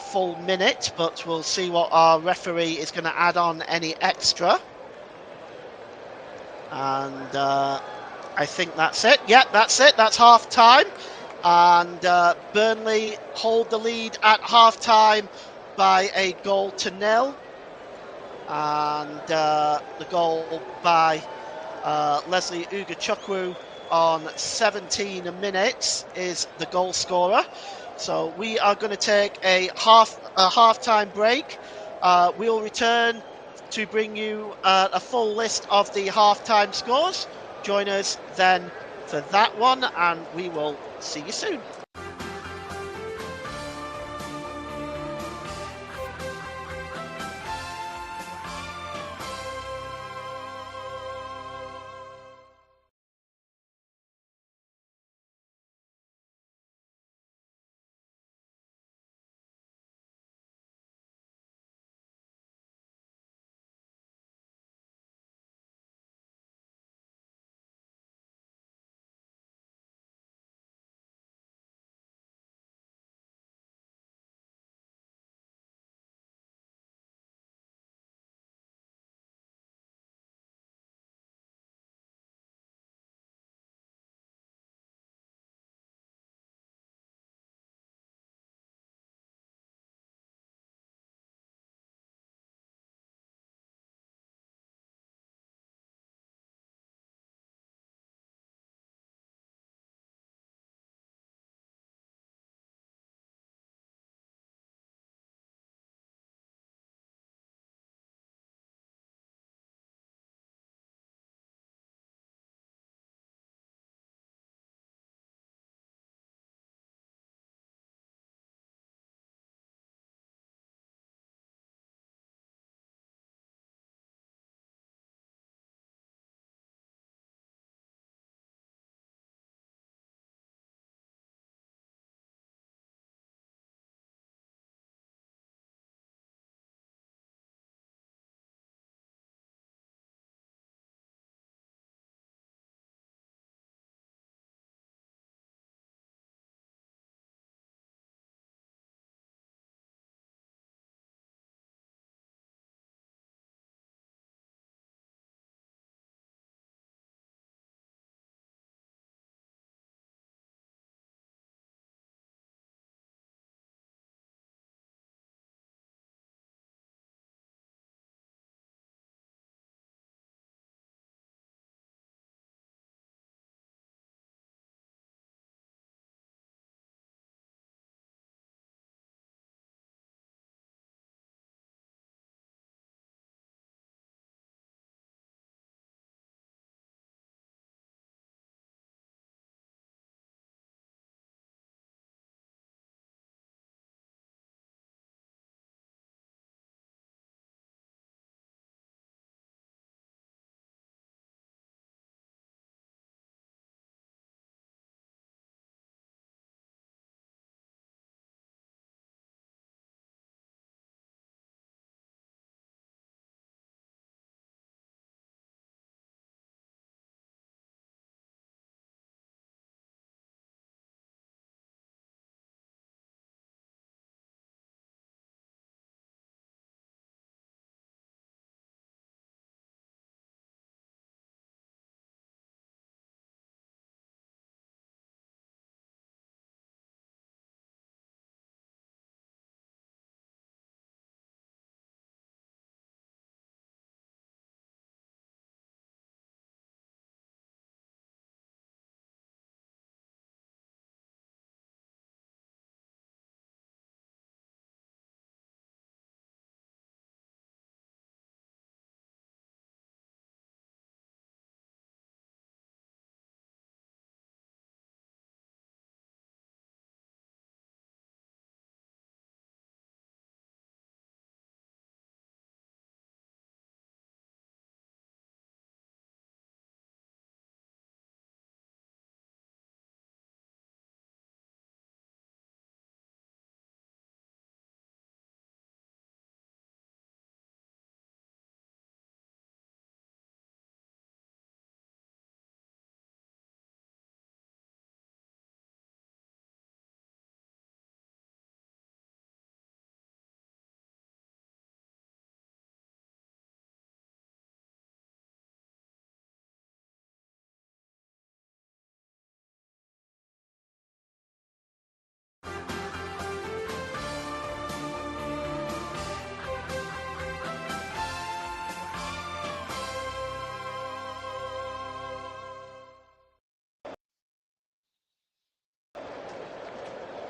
full minute, but we'll see what our referee is going to add on any extra. And I think that's it. Yeah, that's it. That's half time. And Burnley hold the lead at half time by 1-0. And the goal by Leslie Ugachukwu on 17 minutes is the goal scorer. So we are going to take a half-time break. We'll return to bring you a full list of the half-time scores. Join us then for that one, and we will see you soon.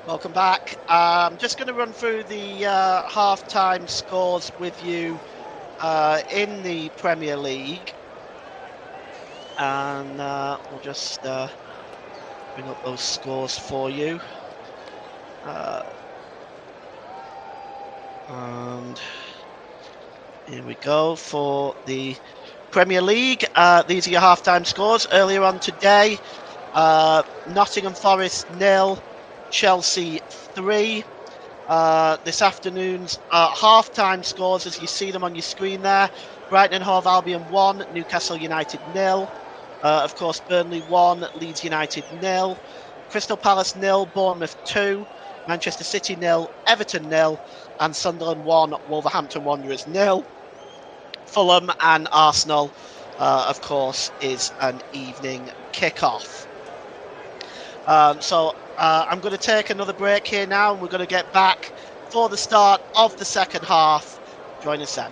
Welcome back. I'm just going to run through the half-time scores with you in the Premier League. And we'll just bring up those scores for you. And here we go for the Premier League. These are your half-time scores. Earlier on today, Nottingham Forest 0, Chelsea 3. This afternoon's half-time scores, as you see them on your screen there: Brighton and Hove Albion 1, Newcastle United 0. Of course, Burnley 1, Leeds United 0. Crystal Palace 0, Bournemouth 2. Manchester City 0, Everton 0. And Sunderland 1, Wolverhampton Wanderers 0. Fulham and Arsenal, of course, is an evening kickoff. So I'm going to take another break here now, and we're going to get back for the start of the second half. Join us then.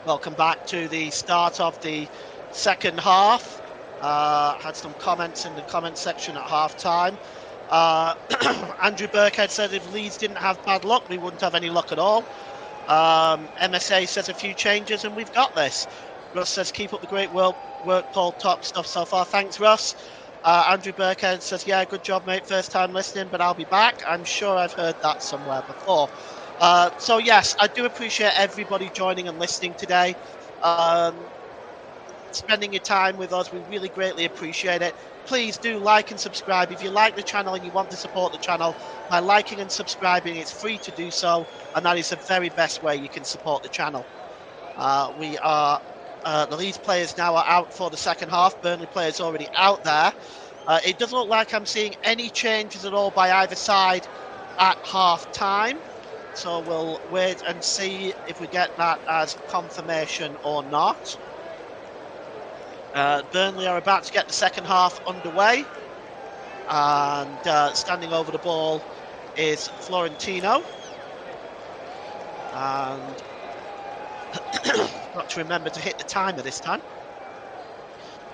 Welcome back to the start of the second half. Had some comments in the comment section at half time. Andrew Burkhead said if Leeds didn't have bad luck, we wouldn't have any luck at all. MSA says a few changes and we've got this. Russ says keep up the great work, Paul. Top stuff so far. Thanks, Russ. Andrew Burkhead says, yeah, good job, mate. First time listening, but I'll be back. I'm sure I've heard that somewhere before. So yes, I do appreciate everybody joining and listening today. Spending your time with us, we really greatly appreciate it. Please do like and subscribe. If you like the channel and you want to support the channel, by liking and subscribing, it's free to do so, and that is the very best way you can support the channel. The Leeds players now are out for the second half. Burnley players already out there. It doesn't look like I'm seeing any changes at all by either side at half time. So we'll wait and see if we get that as confirmation or not. Burnley are about to get the second half underway. And standing over the ball is Florentino. And got to remember to hit the timer this time.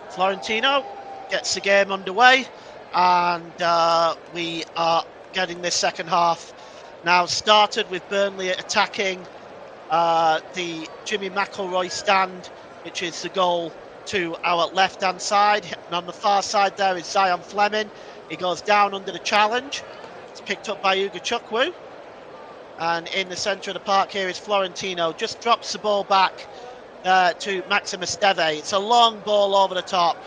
Florentino gets the game underway. And we are getting this second half now started with Burnley attacking the Jimmy McIlroy stand, which is the goal to our left-hand side. And on the far side there is Zion Fleming. He goes down under the challenge. It's picked up by Ugo Chukwu. And in the centre of the park here is Florentino. Just drops the ball back to Maximus Esteve. It's a long ball over the top.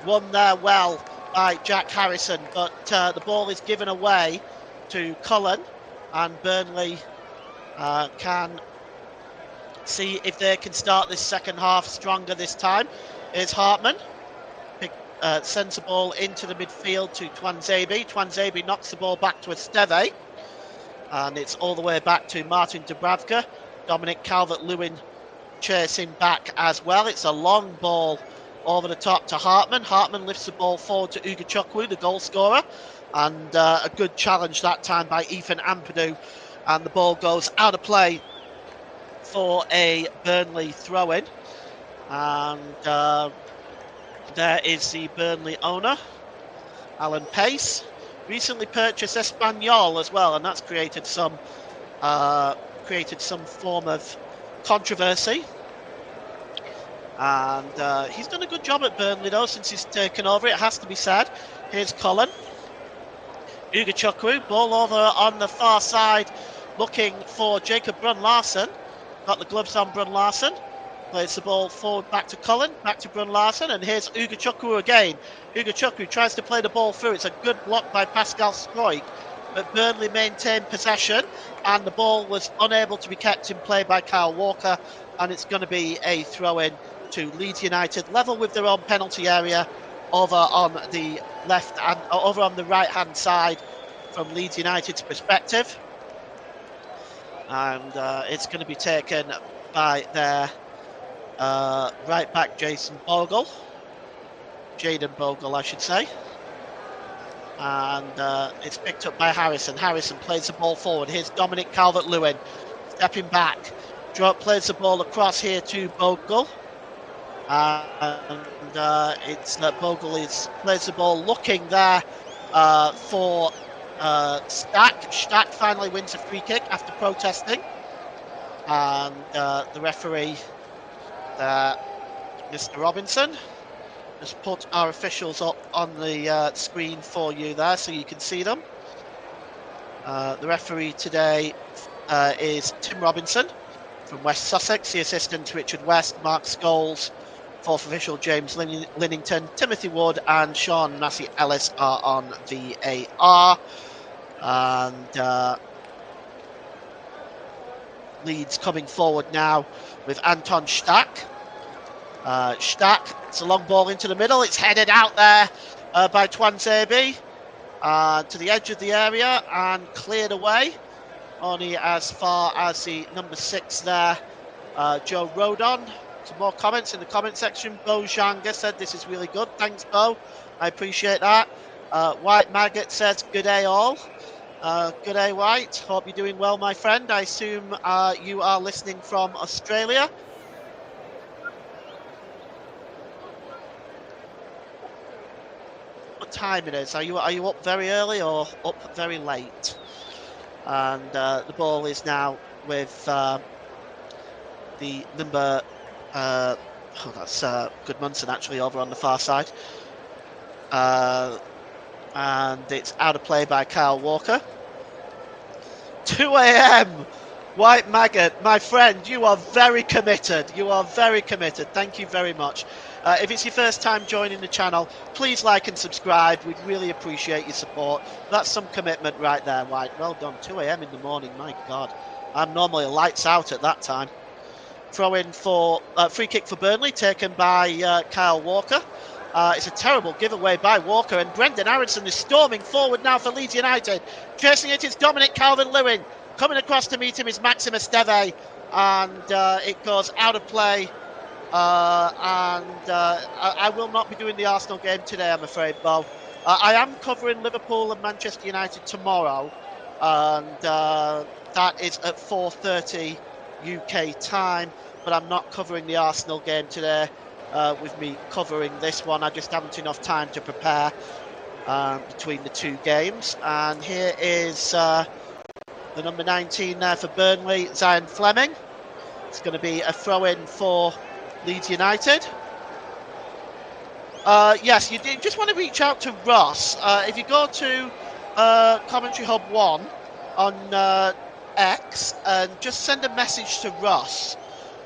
Won there well by Jack Harrison. But the ball is given away to Cullen. And Burnley can see if they can start this second half stronger this time. Here's Hartman. Sends the ball into the midfield to Twanzebe. Twanzebe knocks the ball back to Esteve. And it's all the way back to Martin Dubravka. Dominic Calvert-Lewin chasing back as well. It's a long ball over the top to Hartman. Hartman lifts the ball forward to Ugo Chukwu, the goal scorer. And a good challenge that time by Ethan Ampadu. And the ball goes out of play for a Burnley throw-in. And there is the Burnley owner, Alan Pace. Recently purchased Espanyol as well, and that's created some form of controversy. And he's done a good job at Burnley though since he's taken over, it has to be said. Here's Cullen. Ugo Chukwu, ball over on the far side, looking for Jacob Brun-Larsen. Got the gloves on Brun-Larsen. Plays the ball forward back to Cullen, back to Brun-Larsen, and here's Ugo Chukwu again. Ugo Chukwu tries to play the ball through. It's a good block by Pascal Stroik, but Burnley maintained possession, and the ball was unable to be kept in play by Kyle Walker, and it's going to be a throw-in to Leeds United, level with their own penalty area over on the left and over on the right-hand side from Leeds United's perspective, and it's going to be taken by their right back Jaden Bogle, I should say. And it's picked up by Harrison. Harrison plays the ball forward. Here's Dominic Calvert-Lewin stepping back. Plays the ball across here to Bogle. And it's Bogle plays the ball looking there for Stack. Stack finally wins a free kick after protesting. And the referee, Mr. Robinson, just put our officials up on the screen for you there so you can see them. The referee today is Tim Robinson from West Sussex, the assistant Richard West, Mark Scholes, fourth official James Linnington, Timothy Wood and Sean Massey Ellis are on VAR. And Leeds coming forward now with Anton Stack. Stack, it's a long ball into the middle. It's headed out there by Twanzebe to the edge of the area and cleared away. only as far as the number 6 there, Joe Rodon. Some more comments in the comment section. Bo Janga said this is really good. Thanks, Bo. I appreciate that. White Maggot says good day all. Good day, White. Hope you're doing well, my friend. I assume you are listening from Australia. What time it is? Are you up very early or up very late? And the ball is now with the number. That's Goodmanson actually over on the far side. And it's out of play by Kyle Walker. 2 a.m. White Maggot, my friend, you are very committed. You are very committed. Thank you very much. If it's your first time joining the channel, please like and subscribe. We'd really appreciate your support. That's some commitment right there, White. Well done. 2 a.m. in the morning. My God. I'm normally lights out at that time. Throw in for free kick for Burnley, taken by Kyle Walker. It's a terrible giveaway by Walker, and Brendan Aronson is storming forward now for Leeds United. Chasing it is Dominic Calvert-Lewin. Coming across to meet him is Maxim Esteve, and it goes out of play. I will not be doing the Arsenal game today, I'm afraid, Bo. I am covering Liverpool and Manchester United tomorrow, and that is at 4:30 UK time, but I'm not covering the Arsenal game today. With me covering this one, I just haven't enough time to prepare between the two games. And here is the number 19 there for Burnley, Zion Fleming. It's going to be a throw-in for Leeds United. Yes, you just want to reach out to Ross. If you go to Commentary Hub 1 on X and just send a message to Ross.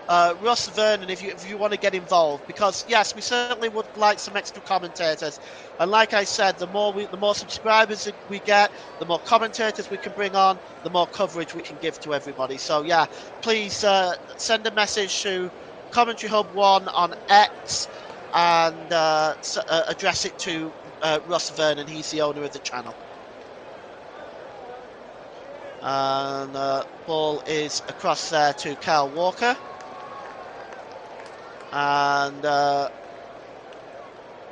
Russ Vernon, if you want to get involved, because yes, we certainly would like some extra commentators, and like I said, the more subscribers we get, the more commentators we can bring on, the more coverage we can give to everybody. So yeah, please send a message to Commentary Hub 1 on X and address it to Russ Vernon. He's the owner of the channel. And ball is across there to Kyle Walker. And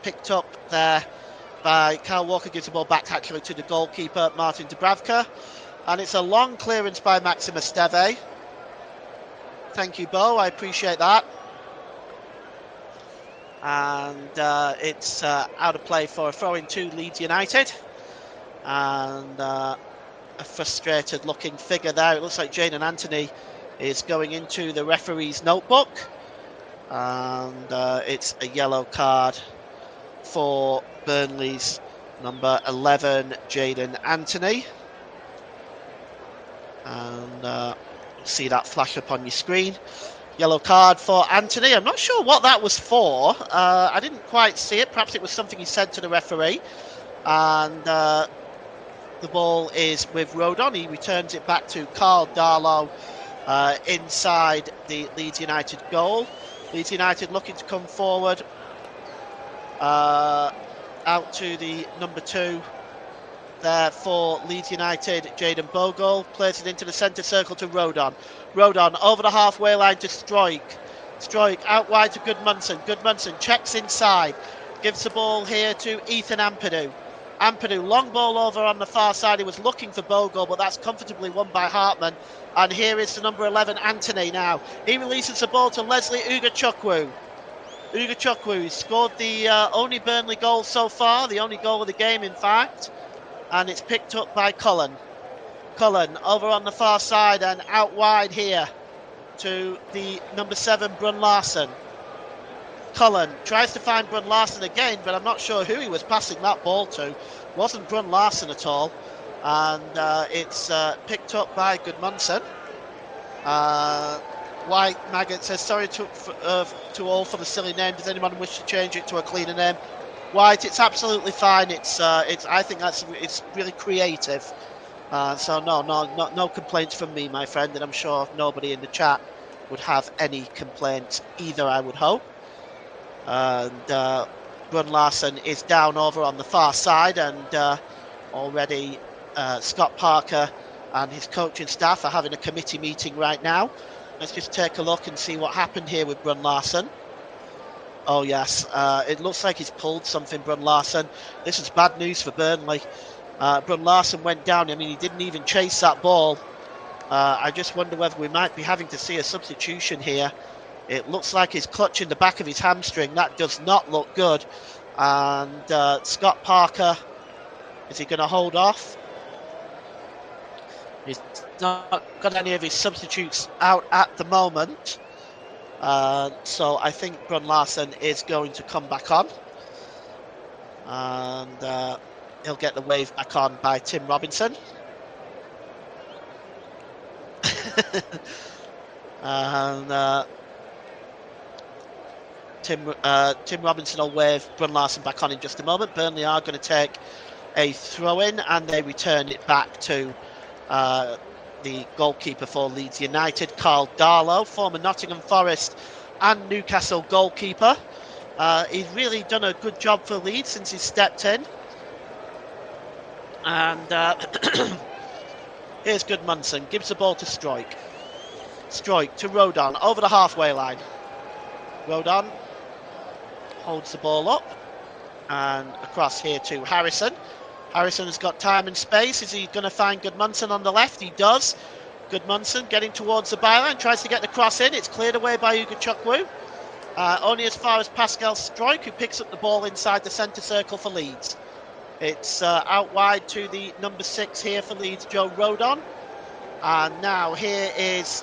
picked up there by Kyle Walker, gives the ball back actually to the goalkeeper, Martin Dubravka. And it's a long clearance by Maxim Esteve. Thank you, Bo, I appreciate that. And it's out of play for a throw-in to Leeds United. And a frustrated looking figure there. It looks like Jadon Anthony is going into the referee's notebook. And it's a yellow card for Burnley's number 11, Jadon Anthony. And see that flash up on your screen. Yellow card for Anthony. I'm not sure what that was for. I didn't quite see it. Perhaps it was something he said to the referee. And the ball is with Rodon. He returns it back to Carl Darlow inside the Leeds United goal. Leeds United looking to come forward out to the number 2 there for Leeds United. Jayden Bogle plays it into the centre circle to Rodon. Rodon over the halfway line to Stroik. Stroik out wide to Goodmanson. Goodmanson checks inside. Gives the ball here to Ethan Ampadu. Ampadu, long ball over on the far side. He was looking for Bogle, but that's comfortably won by Hartman. And here is the number 11, Anthony now. He releases the ball to Leslie Ugachukwu. Ugachukwu scored the only Burnley goal so far, the only goal of the game, in fact. And it's picked up by Cullen. Cullen over on the far side and out wide here to the number 7, Brun Larson. Cullen tries to find Brun Larson again, but I'm not sure who he was passing that ball to. It wasn't Brun Larson at all. And it's picked up by Goodmanson. White Maggot says, sorry to all for the silly name. Does anyone wish to change it to a cleaner name? White, it's absolutely fine. I think it's really creative. So no complaints from me, my friend, and I'm sure nobody in the chat would have any complaints either, I would hope. And Brun Larson is down over on the far side, and already Scott Parker and his coaching staff are having a committee meeting right now. Let's just take a look and see what happened here with Brun Larsen. Oh yes, it looks like he's pulled something, Brun Larsen. This is bad news for Burnley. Brun Larsen went down. I mean, he didn't even chase that ball. I just wonder whether we might be having to see a substitution here. It looks like he's clutching the back of his hamstring. That does not look good. And Scott Parker, is he going to hold off? He's not got any of his substitutes out at the moment. So I think Brun Larsen is going to come back on. And he'll get the wave back on by Tim Robinson. And Tim Robinson will wave Brun Larsen back on in just a moment. Burnley are going to take a throw-in, and they return it back to the goalkeeper for Leeds United, Carl Darlow, former Nottingham Forest and Newcastle goalkeeper. He's really done a good job for Leeds since he stepped in. And here's Gudmundsson, gives the ball to Struijk. Struijk to Rodon, over the halfway line. Rodon holds the ball up and across here to Harrison. Harrison has got time and space. Is he going to find Gudmundsson on the left? He does. Gudmundsson getting towards the byline, tries to get the cross in. It's cleared away by Ugo Chukwu. Only as far as Pascal Struijk, who picks up the ball inside the centre circle for Leeds. It's out wide to the number 6 here for Leeds, Joe Rodon. And now here is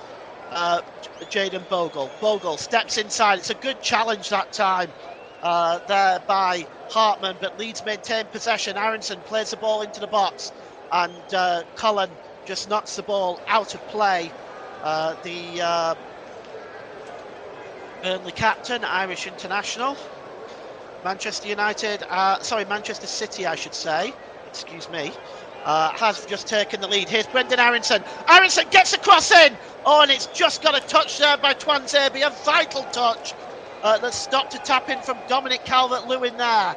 Jayden Bogle. Bogle steps inside. It's a good challenge that time there by Hartman, but Leeds maintain possession. Aronson plays the ball into the box, and Cullen just knocks the ball out of play. The Burnley captain, Irish international. Manchester City, I should say, excuse me, has just taken the lead. Here's Brendan Aronson. Aronson gets a cross in. Oh, and it's just got a touch there by Twanzebe, a vital touch. That's stopped a tap in from Dominic Calvert-Lewin there.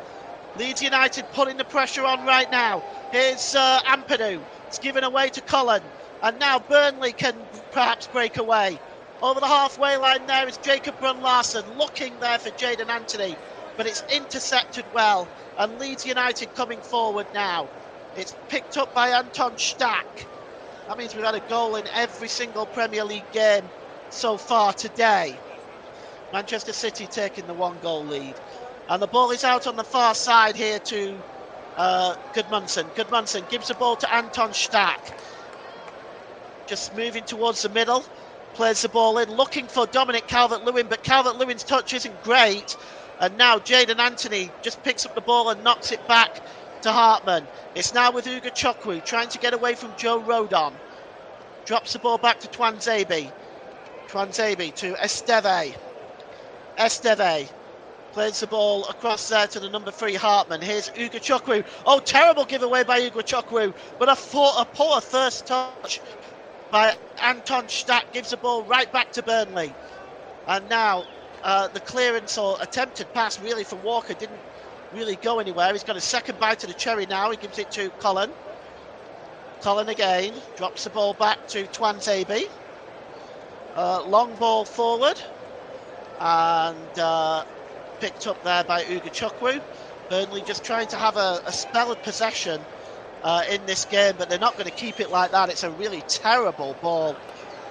Leeds United putting the pressure on right now. Here's Ampadu. It's given away to Cullen. And now Burnley can perhaps break away. Over the halfway line there is Jacob Brun Larsen looking there for Jayden Anthony. But it's intercepted well. And Leeds United coming forward now. It's picked up by Anton Stack. That means we've had a goal in every single Premier League game so far today. Manchester City taking the 1-goal lead. And the ball is out on the far side here to Gudmundsson. Gudmundsson gives the ball to Anton Stack. Just moving towards the middle. Plays the ball in, looking for Dominic Calvert-Lewin, but Calvert-Lewin's touch isn't great. And now Jayden Anthony just picks up the ball and knocks it back to Hartman. It's now with Ugo Chukwu, trying to get away from Joe Rodon. Drops the ball back to Twanzebe. Twanzebe to Esteve. Esteve plays the ball across there to the number 3 Hartman. Here's Ugo Chukwu. Oh, terrible giveaway by Ugo Chukwu, but a poor first touch by Anton Stack gives the ball right back to Burnley. And now the clearance or attempted pass really from Walker didn't really go anywhere. He's got a second bite of the cherry now. He gives it to Cullen. Cullen again drops the ball back to Twanzebe. Long ball forward and picked up there by Ugo Chukwu. Burnley just trying to have a spell of possession in this game, but they're not going to keep it like that. It's a really terrible ball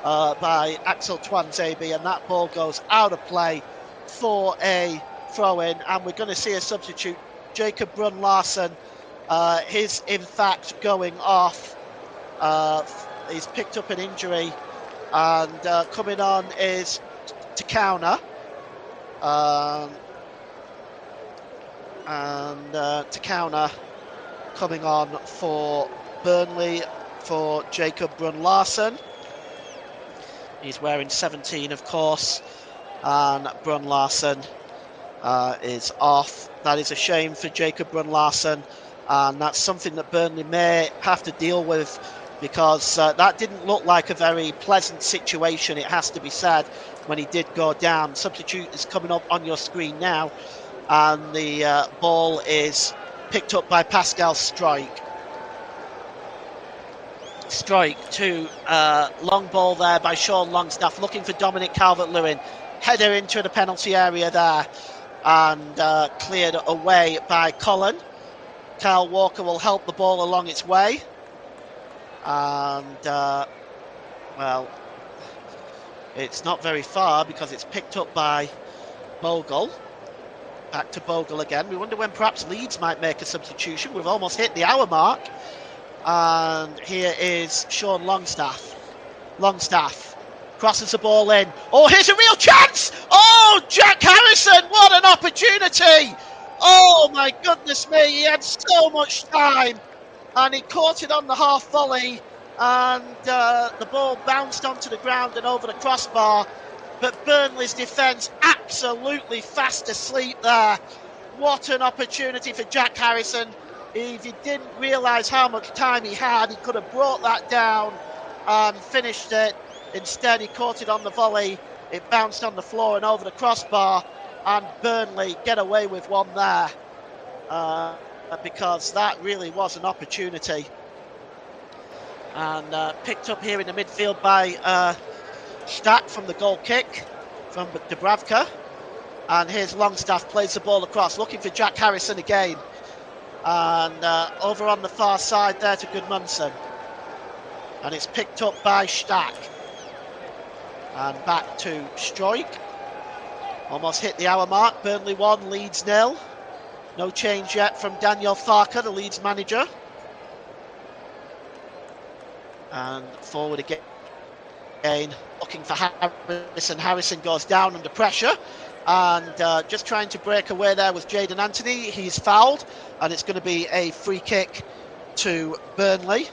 by Axel Twanzebe, and that ball goes out of play for a throw-in, and we're going to see a substitute. Jacob Brun Larsen is in fact going off. He's picked up an injury, and coming on is Takuna. Takuna coming on for Burnley for Jacob Brun Larsen. He's wearing 17, of course, and Brun Larsen is off. That is a shame for Jacob Brun Larsen, and that's something that Burnley may have to deal with, because that didn't look like a very pleasant situation, it has to be said, when he did go down. Substitute is coming up on your screen now, and the ball is picked up by Pascal Struijk. Strike to long ball there by Sean Longstaff, looking for Dominic Calvert-Lewin. Header into the penalty area there, and cleared away by Cullen. Kyle Walker will help the ball along its way. And, well, it's not very far because it's picked up by Bogle. Back to Bogle again. We wonder when perhaps Leeds might make a substitution. We've almost hit the hour mark. And here is Sean Longstaff. Longstaff crosses the ball in. Oh, here's a real chance! Oh, Jack Harrison, what an opportunity! Oh my goodness me, he had so much time, and he caught it on the half volley, and the ball bounced onto the ground and over the crossbar. But Burnley's defence absolutely fast asleep there. What an opportunity for Jack Harrison. If he didn't realise how much time he had, he could have brought that down and finished it. Instead, he caught it on the volley. It bounced on the floor and over the crossbar, and Burnley get away with one there because that really was an opportunity. And picked up here in the midfield by Stack from the goal kick from Dubravka. And here's Longstaff, plays the ball across, looking for Jack Harrison again. And over on the far side there to Gudmundsson. And it's picked up by Stack. And back to Struijk. Almost hit the hour mark. Burnley 1, Leeds 0. No change yet from Daniel Farke, the Leeds manager. And forward again, looking for Harrison. Harrison goes down under pressure. And just trying to break away there with Jayden Anthony. He's fouled, and it's going to be a free kick to Burnley.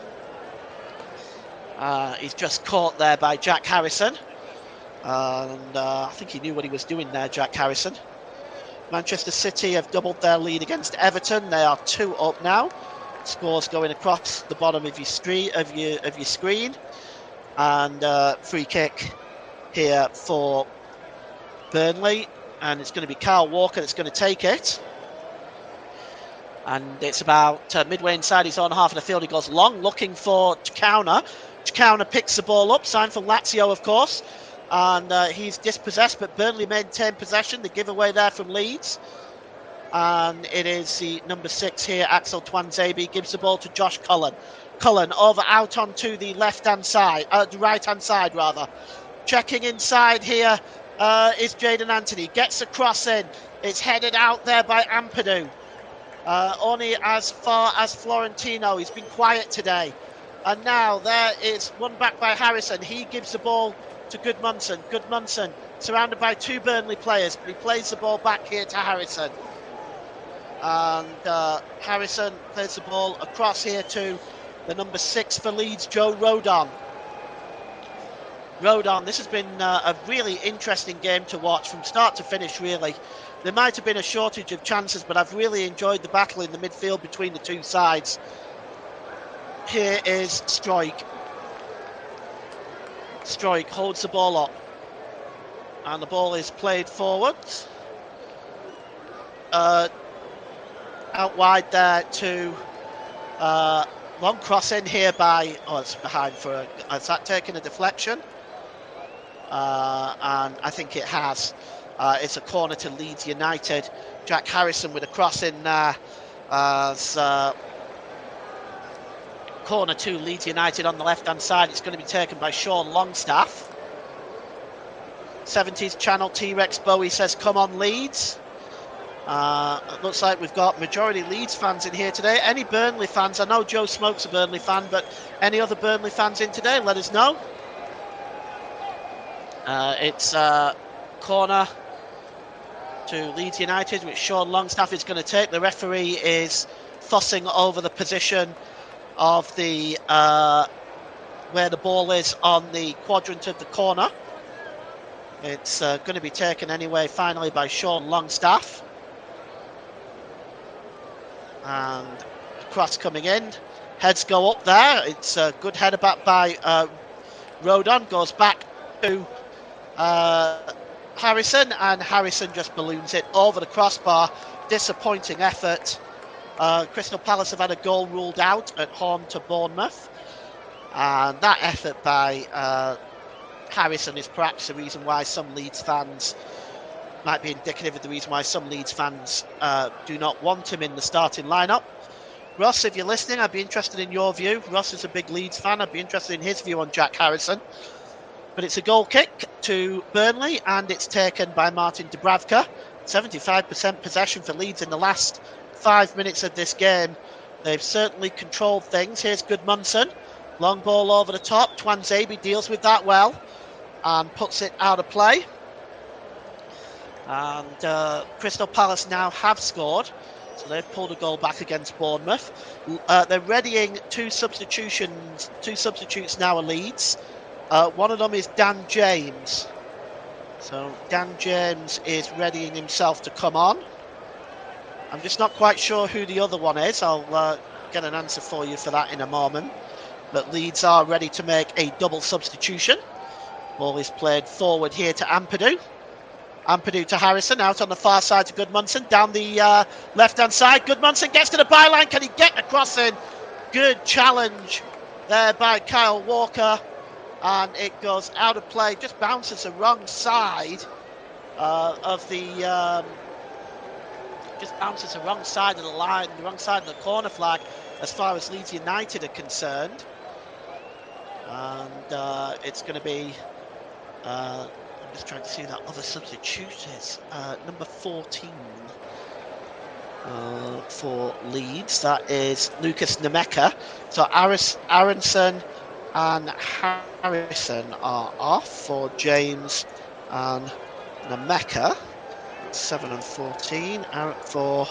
He's just caught there by Jack Harrison. And I think he knew what he was doing there, Jack Harrison. Manchester City have doubled their lead against Everton. They are 2 up now. Scores going across the bottom of your screen. And free kick here for Burnley. And it's going to be Kyle Walker that's going to take it. And it's about midway inside his own half of the field. He goes long, looking for Chikauner. Chikauner picks the ball up, signed for Lazio, of course. And he's dispossessed, but Burnley maintain possession. The giveaway there from Leeds. And it is the number 6 here, Axel Twanzebe, gives the ball to Josh Cullen. Cullen over out onto the left-hand side, the right-hand side, rather. Checking inside here is Jayden Anthony. Gets a cross in. It's headed out there by Ampadu. Only as far as Florentino. He's been quiet today. And now there is one back by Harrison. He gives the ball to Gudmundsson. Gudmundsson surrounded by 2 Burnley players, but he plays the ball back here to Harrison. And Harrison plays the ball across here to the number 6 for Leeds, Joe Rodon. Rodon, this has been a really interesting game to watch from start to finish, really. There might have been a shortage of chances, but I've really enjoyed the battle in the midfield between the 2 sides. Here is Struijk. Struijk holds the ball up. And the ball is played forwards. Out wide there to long cross in here by, it's behind for has that taken a deflection? And I think it has. It's a corner to Leeds United. Jack Harrison with a cross in there as corner to Leeds United on the left-hand side. It's going to be taken by Sean Longstaff. 70s channel T-Rex Bowie says, come on Leeds. It looks like we've got majority Leeds fans in here today. Any Burnley fans? I know Joe Smoke's a Burnley fan, but any other Burnley fans in today? Let us know. It's corner to Leeds United, which Sean Longstaff is going to take. The referee is fussing over the position of the where the ball is on the quadrant of the corner. It's going to be taken anyway, finally, by Sean Longstaff. And cross coming in. Heads go up there. It's a good header back by Rodon. Goes back to Harrison. And Harrison just balloons it over the crossbar. Disappointing effort. Crystal Palace have had a goal ruled out at home to Bournemouth. And that effort by Harrison is perhaps the reason why some Leeds fans might be indicative of the reason why some Leeds fans do not want him in the starting lineup. Ross, if you're listening, I'd be interested in your view. Ross is a big Leeds fan. I'd be interested in his view on Jack Harrison. But it's a goal kick to Burnley, and it's taken by Martin Dubravka. 75% possession for Leeds in the last 5 minutes of this game. They've certainly controlled things. Here's Gudmundsson. Long ball over the top. Tuanzebe deals with that well and puts it out of play. And Crystal Palace now have scored. So they've pulled a goal back against Bournemouth. They're readying two substitutes now at Leeds. One of them is Dan James. So Dan James is readying himself to come on. I'm just not quite sure who the other one is. I'll get an answer for you for that in a moment. But Leeds are ready to make a double substitution. Ball is played forward here to Ampadu. Ampadu to Harrison, out on the far side to Gudmundsson, down the left-hand side. Gudmundsson gets to the byline. Can he get the crossing? Good challenge there by Kyle Walker. And it goes out of play, just bounces the wrong side of the... just bounces the wrong side of the line, the wrong side of the corner flag as far as Leeds United are concerned. And it's going to be... I'm just trying to see who that other substitute is. Number 14 for Leeds. That is Lucas Nemeka. So Aronson and Harrison are off for James and Nemeka. 7 and 14 out for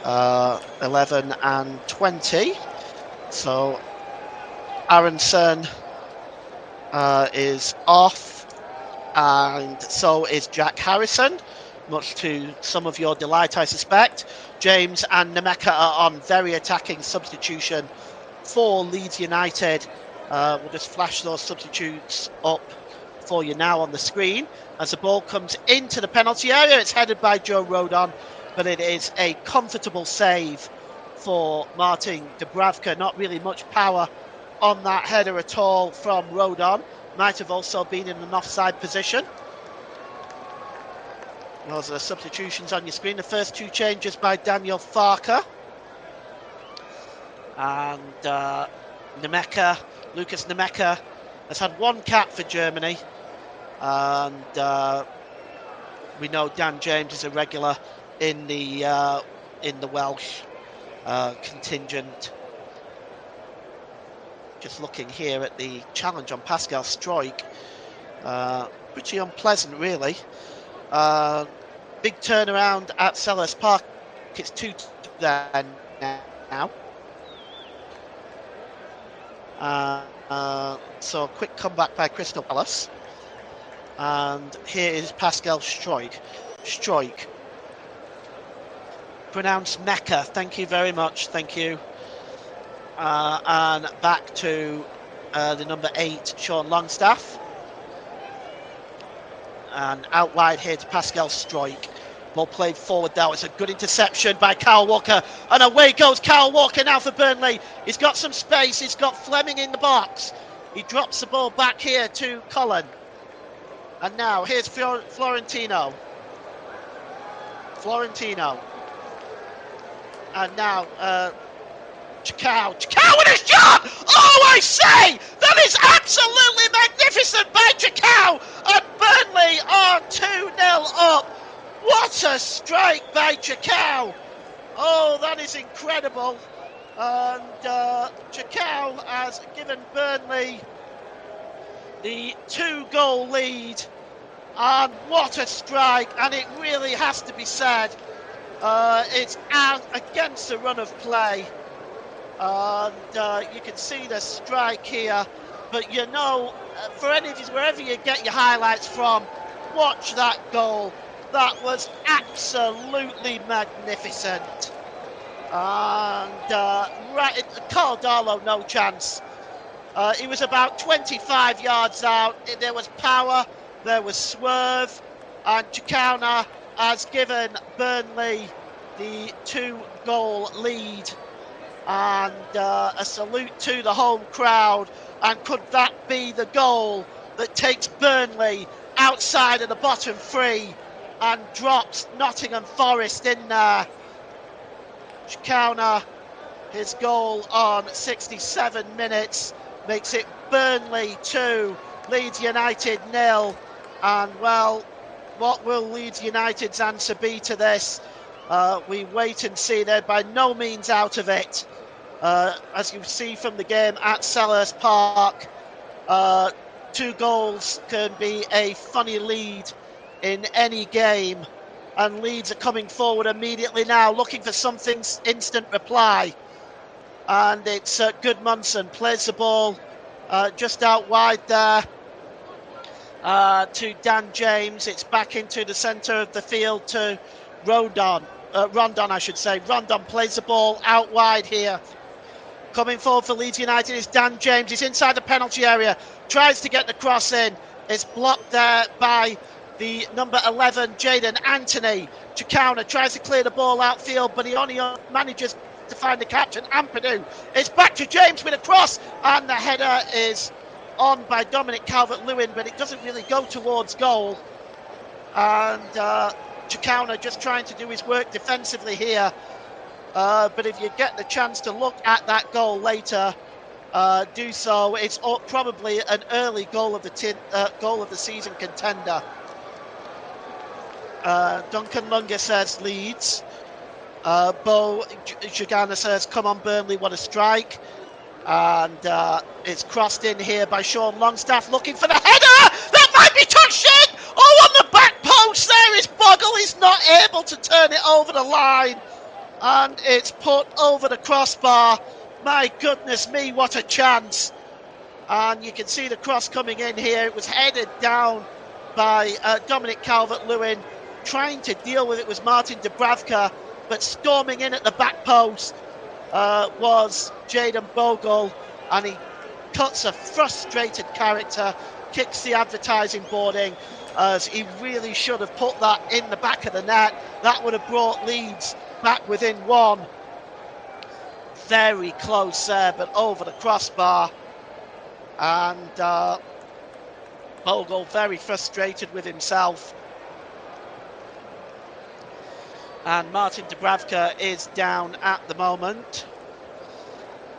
11 and 20. So Aronson is off, and so is Jack Harrison, much to some of your delight, I suspect. James and Nemeka are on very attacking substitution for Leeds United. We'll just flash those substitutes up for you now on the screen. As the ball comes into the penalty area, it's headed by Joe Rodon, but it is a comfortable save for Martin Dubravka. Not really much power on that header at all from Rodon. Might have also been in an offside position. Those are the substitutions on your screen. The first two changes by Daniel Farker. And Lucas Nemeka has had one cap for Germany. And we know Dan James is a regular in the Welsh contingent. Just looking here at the challenge on Pascal Struijk. Pretty unpleasant, really. Big turnaround at Selhurst Park. It's 2-2 there now. So a quick comeback by Crystal Palace. And here is Pascal Struijk. Struijk. Pronounced Mecca. Thank you very much. Thank you. And back to the number 8, Sean Longstaff. And out wide here to Pascal Struijk. Ball played forward now. It's a good interception by Kyle Walker. And away goes Kyle Walker now for Burnley. He's got some space. He's got Fleming in the box. He drops the ball back here to Cullen. And now here's Florentino. And now Chicao with a shot! Oh, I say! That is absolutely magnificent by Chicao! And Burnley are 2-0 up. What a strike by Chicao! Oh, that is incredible. And Chicao has given Burnley the 2-goal lead. And what a strike! And it really has to be said. It's out against the run of play. And you can see the strike here. But you know, for any of you, wherever you get your highlights from, watch that goal. That was absolutely magnificent. And right, Carl Darlow, no chance. He was about 25 yards out. There was power, there was swerve, and Chicana has given Burnley the 2-goal lead. and a salute to the home crowd. And could that be the goal that takes Burnley outside of the bottom three and drops Nottingham Forest in there? Chikauner, his goal on 67 minutes, makes it Burnley 2, Leeds United 0. And well, what will Leeds United's answer be to this? We wait and see. They're by no means out of it. As you see from the game at Selhurst Park, 2 goals can be a funny lead in any game. And Leeds are coming forward immediately now, looking for something's instant reply. And it's Gudmundsson plays the ball just out wide there to Dan James. It's back into the centre of the field to Rondon, I should say. Rondon plays the ball out wide here. Coming forward for Leeds United is Dan James. He's inside the penalty area, tries to get the cross in. It's blocked there by the number 11, Jaden Anthony. Chikauner tries to clear the ball outfield, but he only manages to find the captain, Ampadu. It's back to James with a cross, and the header is on by Dominic Calvert-Lewin, but it doesn't really go towards goal. And Chikauner just trying to do his work defensively here. But if you get the chance to look at that goal later, do so. It's probably an early goal of the season contender. Duncan Lunga says Leeds. Bo Jagana says, come on Burnley, what a strike. And it's crossed in here by Sean Longstaff, looking for the header. That might be touched in. Oh, on the back post there is Bogle. He's not able to turn it over the line. And it's put over the crossbar. My goodness me, what a chance. And you can see the cross coming in here. It was headed down by Dominic Calvert-Lewin. Trying to deal with it was Martin Dubravka, but storming in at the back post was Jayden Bogle, and he cuts a frustrated character, kicks the advertising boarding, as he really should have put that in the back of the net. That would have brought Leeds back within one. Very close there, but over the crossbar. And Bogle very frustrated with himself. And Martin Dubravka is down at the moment.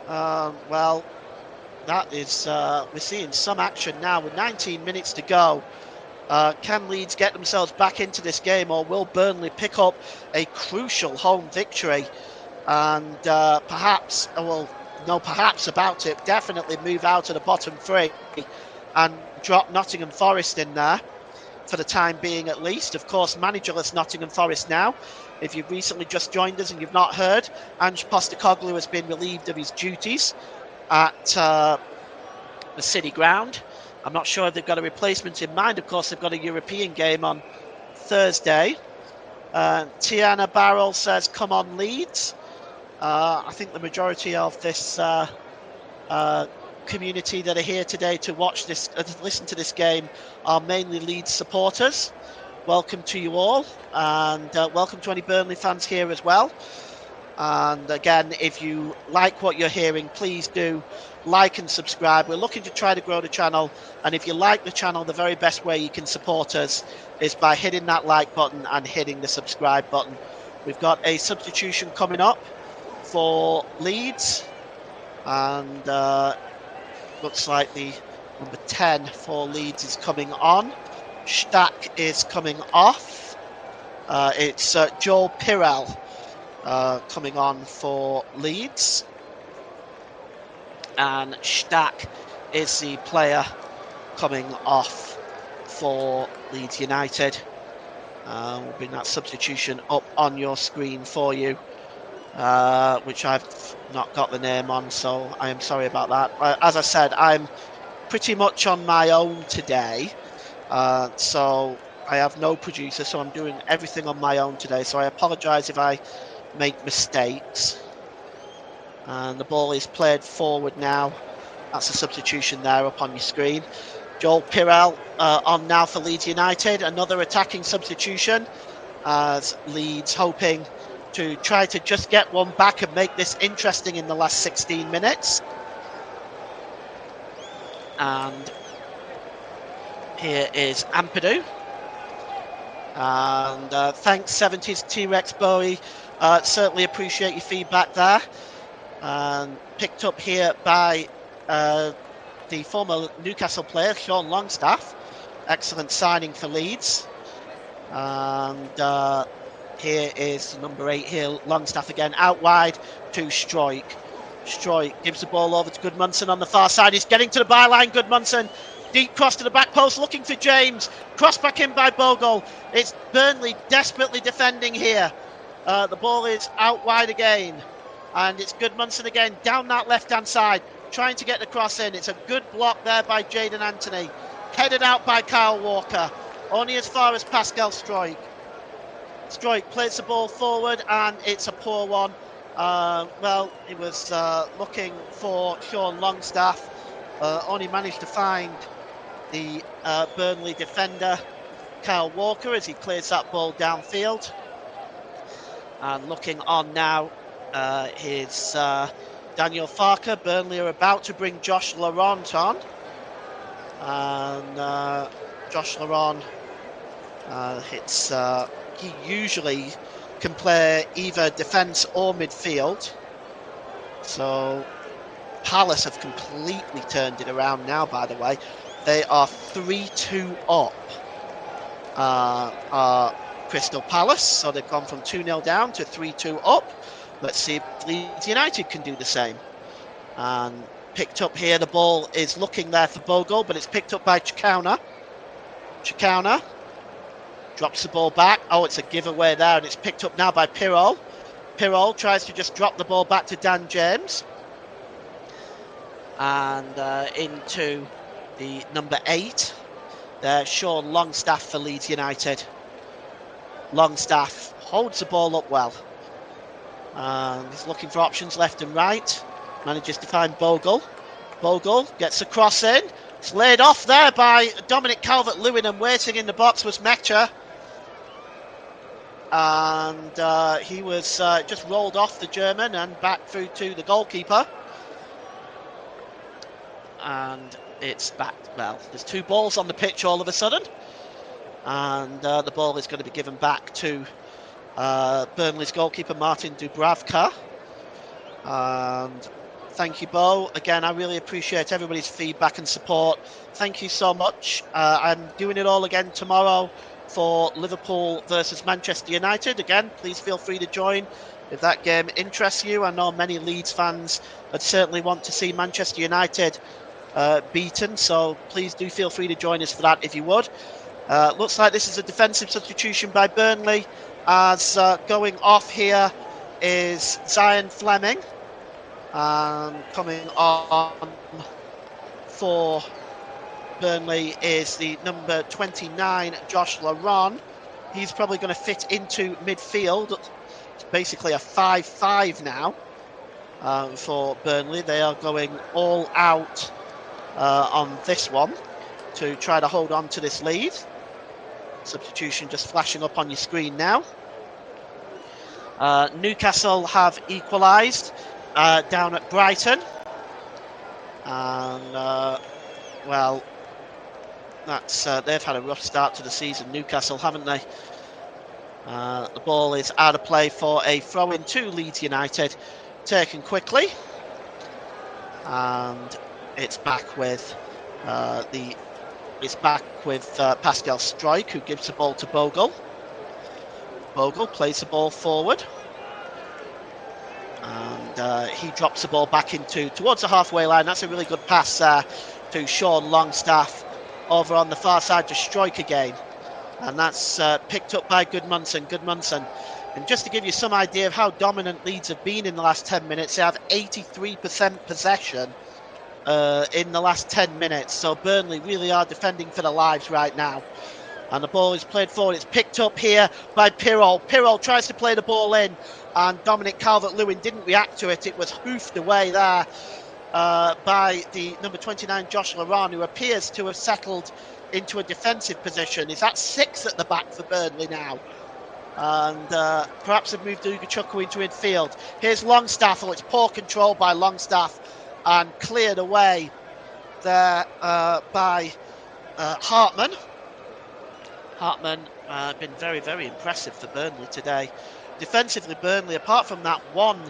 Well, that is, we're seeing some action now with 19 minutes to go. Can Leeds get themselves back into this game, or will Burnley pick up a crucial home victory? And perhaps, well, no perhaps about it, definitely move out of the bottom three and drop Nottingham Forest in there for the time being at least. Of course, managerless Nottingham Forest now. If you've recently just joined us and you've not heard, Ange Postecoglou has been relieved of his duties at the City Ground. I'm not sure if they've got a replacement in mind. Of course, they've got a European game on Thursday. Tiana Barrel says, come on Leeds. I think the majority of this community that are here today to watch this, listen to this game, are mainly Leeds supporters. Welcome to you all, and welcome to any Burnley fans here as well. And again, if you like what you're hearing, please do like and subscribe. We're looking to try to grow the channel, and if you like the channel, the very best way you can support us is by hitting that like button and hitting the subscribe button. We've got a substitution coming up for Leeds, and looks like the number 10 for Leeds is coming on. Stack is coming off. It's Joel Pirel coming on for Leeds, and Stack is the player coming off for Leeds United. We'll bring that substitution up on your screen for you, which I've not got the name on, so I am sorry about that. As I said, I'm pretty much on my own today. So I have no producer, so I'm doing everything on my own today. So I apologise if I make mistakes. And the ball is played forward now. That's a substitution there up on your screen. Joel Pirel on now for Leeds United. Another attacking substitution, as Leeds hoping to try to just get one back and make this interesting in the last 16 minutes. And here is Ampadu. And thanks 70s T-Rex Bowie. Certainly appreciate your feedback there. And picked up here by the former Newcastle player, Sean Longstaff. Excellent signing for Leeds. And here is number 8 here, Longstaff again, out wide to Stroik. Stroik gives the ball over to Goodmanson on the far side. He's getting to the byline, Goodmanson. Deep cross to the back post, looking for James. Cross back in by Bogle. It's Burnley desperately defending here. The ball is out wide again. And it's Goodmanson again, down that left-hand side, trying to get the cross in. It's a good block there by Jayden Anthony. Headed out by Kyle Walker. Only as far as Pascal Stroik. Stroik plays the ball forward, and it's a poor one. Well, he was looking for Sean Longstaff. Only managed to find the Burnley defender, Kyle Walker, as he clears that ball downfield. And looking on now, is Daniel Farker. Burnley are about to bring Josh Laurent on. And Josh Laurent hits... he usually can play either defence or midfield. So Palace have completely turned it around now, by the way. They are 3-2 up. Crystal Palace, so they've gone from 2-0 down to 3-2 up. Let's see if Leeds United can do the same. And picked up here, the ball is looking there for Bogle, but it's picked up by Chikauna. Chikauna drops the ball back. Oh, it's a giveaway there, and it's picked up now by Pirol. Pirol tries to just drop the ball back to Dan James. And into the number 8. There's Sean Longstaff for Leeds United. Longstaff holds the ball up well. He's looking for options left and right. Manages to find Bogle. Bogle gets a cross in. It's laid off there by Dominic Calvert-Lewin, and waiting in the box was Mecha. And he was just rolled off the German and back through to the goalkeeper. And it's back. Well, there's 2 balls on the pitch all of a sudden. And the ball is going to be given back to Burnley's goalkeeper, Martin Dubravka. And thank you, Bo. Again, I really appreciate everybody's feedback and support. Thank you so much. I'm doing it all again tomorrow for Liverpool versus Manchester United. Again, please feel free to join if that game interests you. I know many Leeds fans would certainly want to see Manchester United beaten, so please do feel free to join us for that if you would. Looks like this is a defensive substitution by Burnley, as going off here is Zion Fleming. Coming on for Burnley is the number 29, Josh Laurent. He's probably going to fit into midfield. It's basically a 5-5 now for Burnley. They are going all out on this one to try to hold on to this lead. Substitution just flashing up on your screen now. Newcastle have equalised down at Brighton. And, well, that's they've had a rough start to the season, Newcastle, haven't they? The ball is out of play for a throw-in to Leeds United, taken quickly. And it's back with Pascal Stroik, who gives the ball to Bogle. Bogle plays the ball forward. And he drops the ball back towards the halfway line. That's a really good pass to Sean Longstaff over on the far side to Stroik again. And that's picked up by Goodmanson. And just to give you some idea of how dominant Leeds have been in the last 10 minutes, they have 83% possession in the last 10 minutes. So Burnley really are defending for their lives right now. And the ball is played forward. It's picked up here by Pirol. Pirol tries to play the ball in, and Dominic Calvert-Lewin didn't react to it. It was hoofed away there by the number 29, Josh Laurent, who appears to have settled into a defensive position. Is that 6 at the back for Burnley now? And perhaps they've moved Ugachukwu into midfield. Here's Longstaff. Oh, it's poor control by Longstaff and cleared away there by Hartman. Hartman been very, very impressive for Burnley today. Defensively, Burnley, apart from that one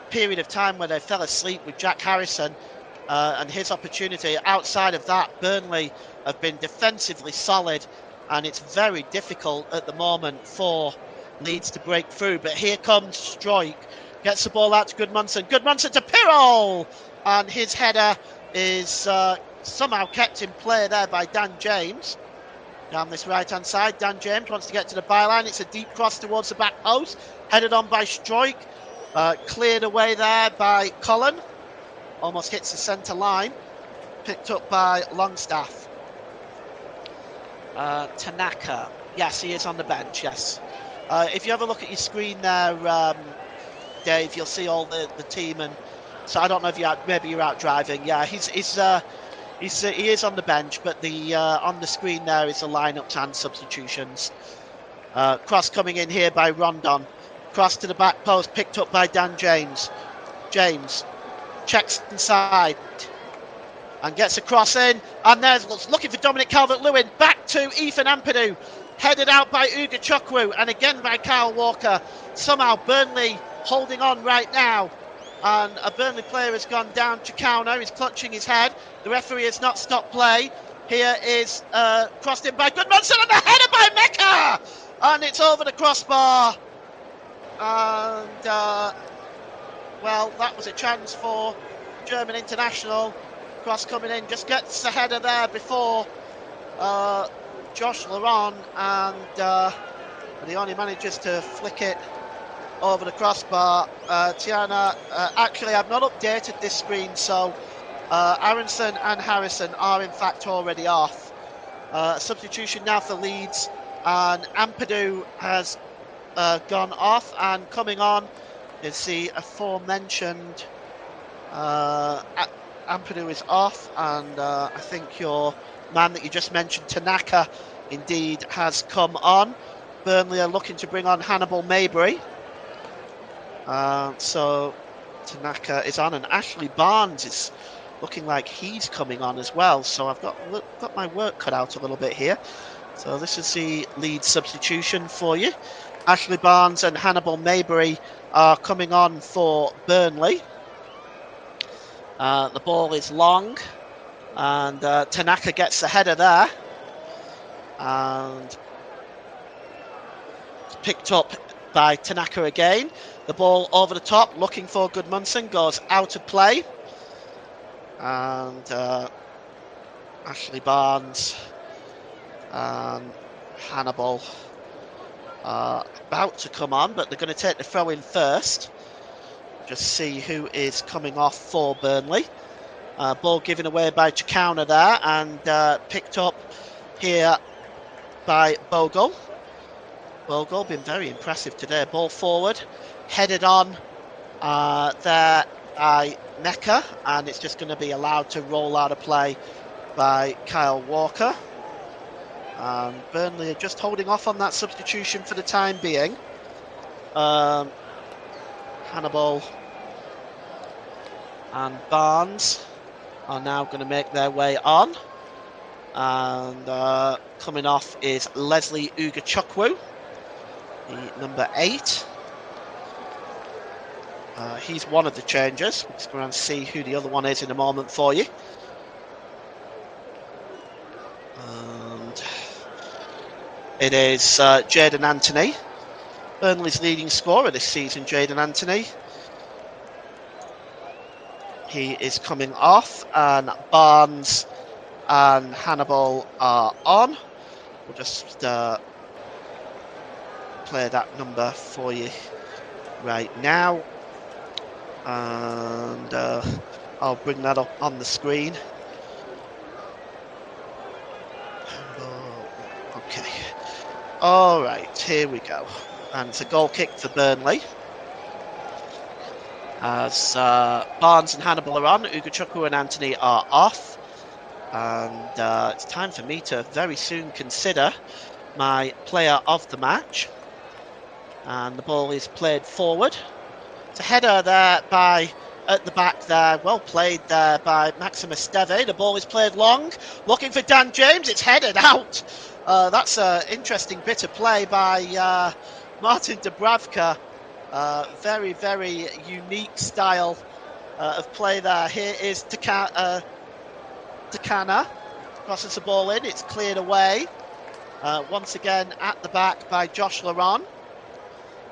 period of time where they fell asleep with Jack Harrison and his opportunity, outside of that, Burnley have been defensively solid, and it's very difficult at the moment for Leeds to break through. But here comes Stroik, gets the ball out to Goodmanson. Goodmanson to Pirrell, and his header is somehow kept in play there by Dan James. Down this right-hand side, Dan James wants to get to the byline. It's a deep cross towards the back post, headed on by Stroik, cleared away there by Cullen. Almost hits the centre line, picked up by Longstaff. Tanaka, yes, he is on the bench, yes. If you have a look at your screen there, Dave, you'll see all the team, and so I don't know if maybe you're out driving. Yeah, he is on the bench, but the on the screen there is the lineups and substitutions. Cross coming in here by Rondon. Cross to the back post, picked up by Dan James. James checks inside and gets a cross in, and there's looking for Dominic Calvert-Lewin. Back to Ethan Ampadu, headed out by Ugachukwu and again by Kyle Walker. Somehow Burnley holding on right now, and a Burnley player has gone down. Chikauno is clutching his head. The referee has not stopped play. Here is crossed in by Goodmanson, and the header by Mecca, and it's over the crossbar. And well, that was a chance for German international. Cross coming in, just gets the header there before Josh Laurent, and he only manages to flick it over the crossbar. Tiana, actually I've not updated this screen, so Aronson and Harrison are in fact already off. Substitution now for Leeds, and Ampadu has gone off, and coming on is the aforementioned Ampadu is off, and I think your man that you just mentioned, Tanaka, indeed has come on. Burnley are looking to bring on Hannibal Maybury. So Tanaka is on, and Ashley Barnes is looking like he's coming on as well. So I've got my work cut out a little bit here. So this is the lead substitution for you. Ashley Barnes and Hannibal Maybury are coming on for Burnley. The ball is long, and Tanaka gets the header there, and picked up by Tanaka again. The ball over the top, looking for Goodmanson, goes out of play, and Ashley Barnes and Hannibal are about to come on, but they're going to take the throw in first. Just see who is coming off for Burnley. Ball given away by Chikauno there, and picked up here by Bogle. Bogle been very impressive today. Ball forward, headed on there by Mecca, and it's just going to be allowed to roll out of play by Kyle Walker. Burnley are just holding off on that substitution for the time being. Hannibal and Barnes are now going to make their way on, and coming off is Leslie Ugachukwu, the number 8. He's one of the changers. We're just going to see who the other one is in a moment for you. And it is Jayden Anthony, Burnley's leading scorer this season. Jayden Anthony, he is coming off, and Barnes and Hannibal are on. We'll just play that number for you right now, and I'll bring that up on the screen. Okay, all right, here we go. And it's a goal kick for Burnley, as Barnes and Hannibal are on. Ugachukwu and Anthony are off, and it's time for me to very soon consider my player of the match. And the ball is played forward. It's a header there at the back there. Well played there by Maxim Esteve. The ball is played long. Looking for Dan James. It's headed out. That's an interesting bit of play by Martin Dubravka. Very, very unique style of play there. Here is Takana. Crosses the ball in. It's cleared away. Once again at the back by Josh Laurent.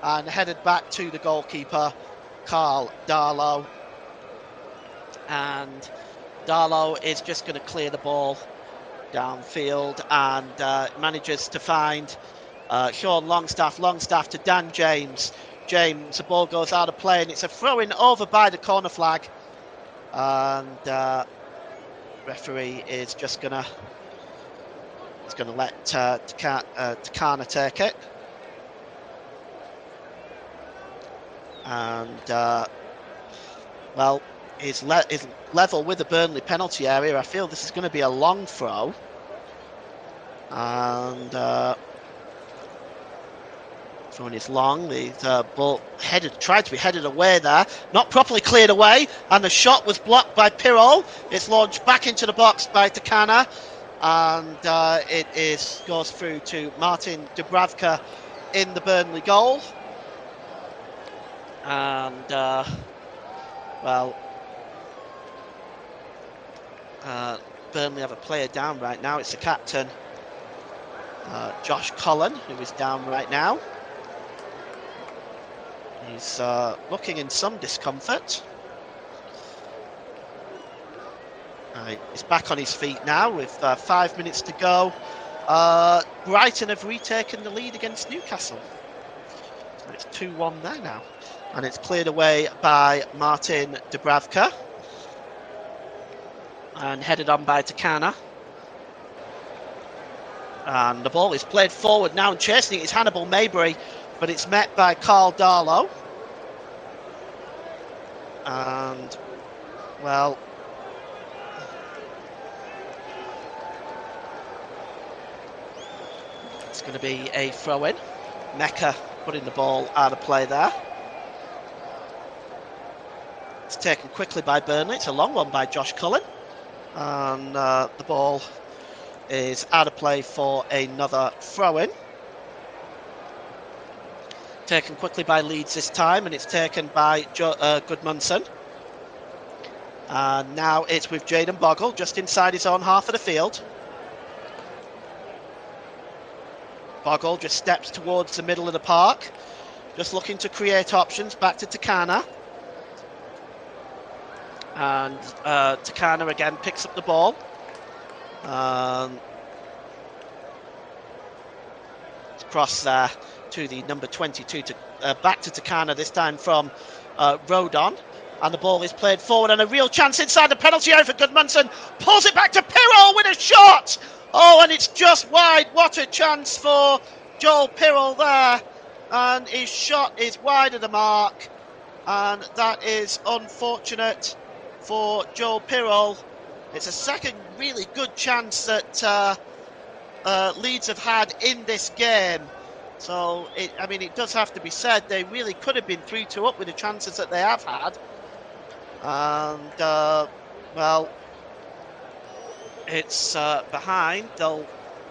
And headed back to the goalkeeper, Carl Darlow. And Darlow is just going to clear the ball downfield and manages to find Sean Longstaff to Dan James. The ball goes out of play and it's a throw-in over by the corner flag. And referee is just going to let Takana take it. And well, is level with the Burnley penalty area. I feel this is going to be a long throw, and throwing is long. The ball tried to be headed away there, not properly cleared away, and the shot was blocked by Pirol. It's launched back into the box by Takana, and it goes through to Martin Dubravka in the Burnley goal. And well, Burnley have a player down right now. It's the captain, Josh Cullen, who is down right now. He's looking in some discomfort. He's back on his feet now with 5 minutes to go. Brighton have retaken the lead against Newcastle. So it's 2-1 there now. And it's cleared away by Martin Dubravka. And headed on by Takana. And the ball is played forward now, and chasing it is Hannibal Maybury, but it's met by Carl Darlow. And, well, it's going to be a throw-in. Mecca putting the ball out of play there. It's taken quickly by Burnley. It's a long one by Josh Cullen. And the ball is out of play for another throw-in. Taken quickly by Leeds this time, and it's taken by Gudmundsson. And now it's with Jayden Bogle just inside his own half of the field. Bogle just steps towards the middle of the park, just looking to create options. Back to Takana. And Takana again picks up the ball. It's crossed there to the number 22, back to Takana, this time from Rodon. And the ball is played forward, and a real chance inside the penalty area for Gudmundsson. Pulls it back to Pirol with a shot. Oh, and it's just wide. What a chance for Joel Pirol there. And his shot is wide of the mark. And that is unfortunate for Joel Pirol. It's a second really good chance that Leeds have had in this game. So, it does have to be said, they really could have been 3-2 up with the chances that they have had. And, well, it's behind. They'll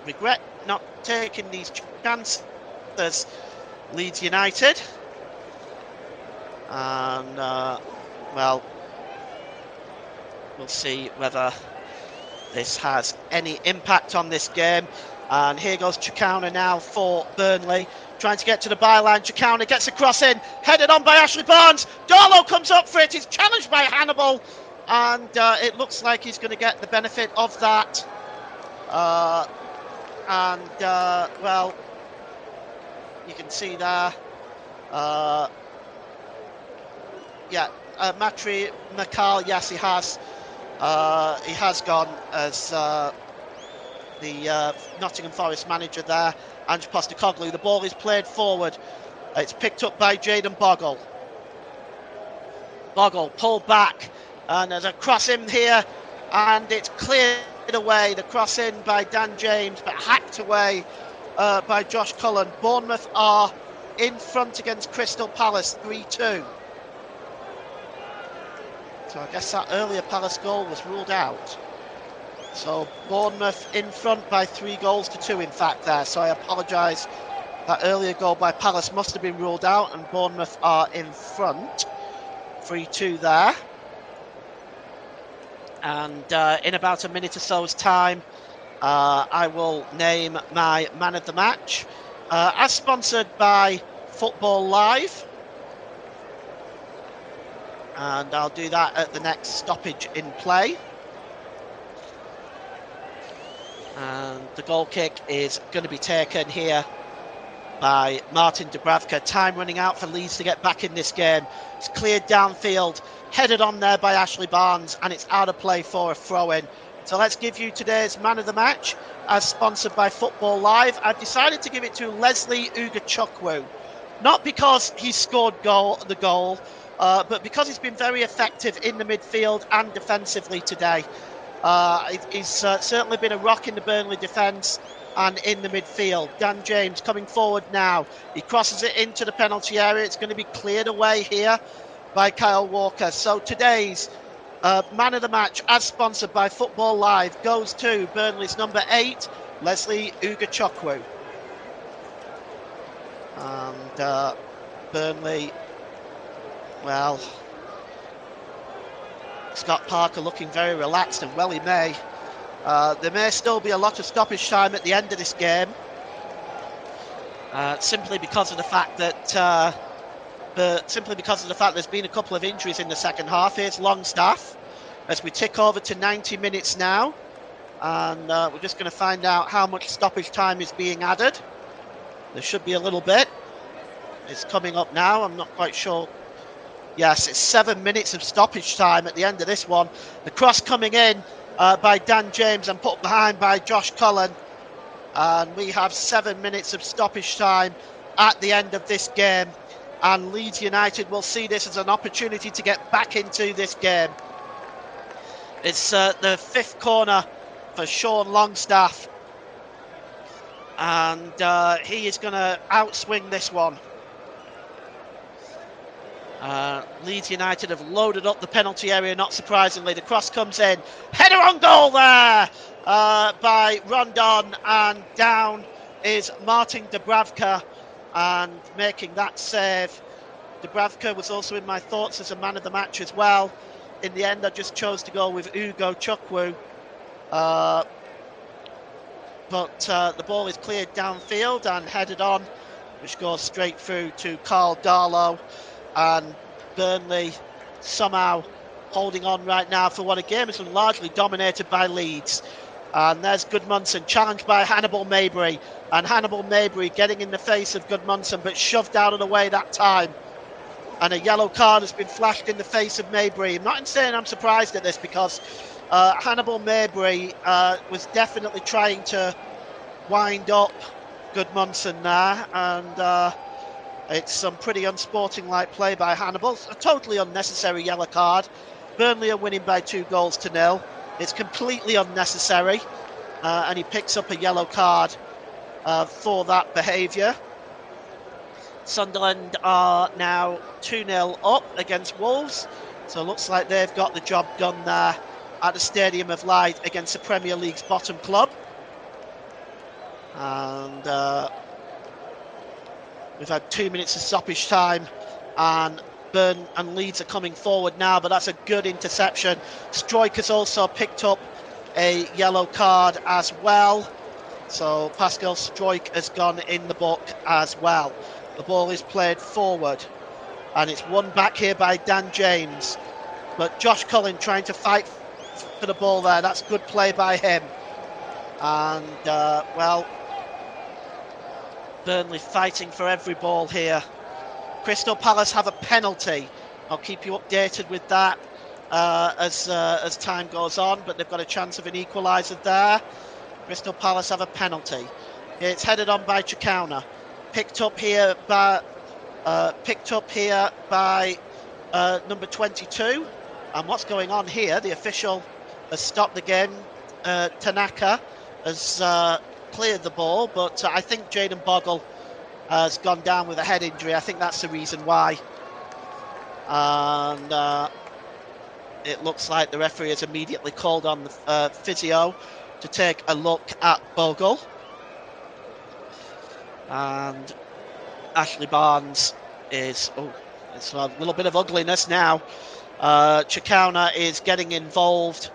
regret not taking these chances, Leeds United. And, well, we'll see whether this has any impact on this game. And here goes Chikauner now for Burnley, trying to get to the byline. Chikauner gets a cross in, headed on by Ashley Barnes. Darlow comes up for it. He's challenged by Hannibal, and it looks like he's going to get the benefit of that. Well, you can see there. Matri Makal, yes, he has. He has gone as the Nottingham Forest manager there, Ange Postecoglou. The ball is played forward. It's picked up by Jayden Bogle. Bogle pulled back, and there's a cross in here, and it's cleared away. The cross in by Dan James, but hacked away by Josh Cullen. Bournemouth are in front against Crystal Palace 3-2. So I guess that earlier Palace goal was ruled out. So Bournemouth in front by 3-2 in fact there. So I apologise. That earlier goal by Palace must have been ruled out, and Bournemouth are in front 3-2 there. And in about a minute or so's time, I will name my man of the match, as sponsored by Football Live. And I'll do that at the next stoppage in play. And the goal kick is going to be taken here by Martin Dubravka. Time running out for Leeds to get back in this game. It's cleared downfield, headed on there by Ashley Barnes, and it's out of play for a throw-in. So let's give you today's man of the match, as sponsored by Football Live. I've decided to give it to Leslie Ugachukwu, not because he scored the goal, but because he's been very effective in the midfield and defensively today. He's certainly been a rock in the Burnley defence and in the midfield. Dan James coming forward now. He crosses it into the penalty area. It's going to be cleared away here by Kyle Walker. So today's man of the match, as sponsored by Football Live, goes to Burnley's number 8, Leslie Ugachukwu. And Burnley, well, Scott Parker looking very relaxed, and well he may. There may still be a lot of stoppage time at the end of this game, simply because of the fact that there's been a couple of injuries in the second half. Here's Longstaff as we tick over to 90 minutes now, and we're just going to find out how much stoppage time is being added. There should be a little bit. It's coming up now. I'm not quite sure. Yes, it's 7 minutes of stoppage time at the end of this one. The cross coming in by Dan James and put behind by Josh Cullen. And we have 7 minutes of stoppage time at the end of this game. And Leeds United will see this as an opportunity to get back into this game. It's the 5th corner for Sean Longstaff. And he is going to outswing this one. Leeds United have loaded up the penalty area, not surprisingly. The cross comes in. Header on goal there by Rondon, and down is Martin Dubravka, and making that save. Dubravka was also in my thoughts as a man of the match as well. In the end, I just chose to go with Ugachukwu. But the ball is cleared downfield and headed on, which goes straight through to Carl Darlow. And Burnley somehow holding on right now for what a game has been largely dominated by Leeds. And there's Gudmundsson challenged by Hannibal Mabry, and Hannibal Mabry getting in the face of Gudmundsson, but shoved out of the way that time. And a yellow card has been flashed in the face of Mabry. I'm not saying I'm surprised at this, because Hannibal Mabry was definitely trying to wind up Gudmundsson there, and it's some pretty unsporting-like play by Hannibal. A totally unnecessary yellow card. Burnley are winning by 2-0. It's completely unnecessary, and he picks up a yellow card for that behaviour. Sunderland are now 2-0 up against Wolves, so it looks like they've got the job done there at the Stadium of Light against the Premier League's bottom club. And we've had 2 minutes of stoppage time, and Burn and Leeds are coming forward now, but that's a good interception. Struijk has also picked up a yellow card as well, so Pascal Struijk has gone in the book as well. The ball is played forward, and it's won back here by Dan James, but Josh Cullen trying to fight for the ball there. That's good play by him. And well, Burnley fighting for every ball here. Crystal Palace have a penalty. I'll keep you updated with that as time goes on, but they've got a chance of an equaliser there. Crystal Palace have a penalty. It's headed on by Chikauna. Picked up here by number 22. And what's going on here? The official has stopped the game. Tanaka has cleared the ball, but I think Jayden Bogle has gone down with a head injury. I think that's the reason why. And it looks like the referee has immediately called on the physio to take a look at Bogle. And Ashley Barnes is, it's a little bit of ugliness now. Chikauna is getting involved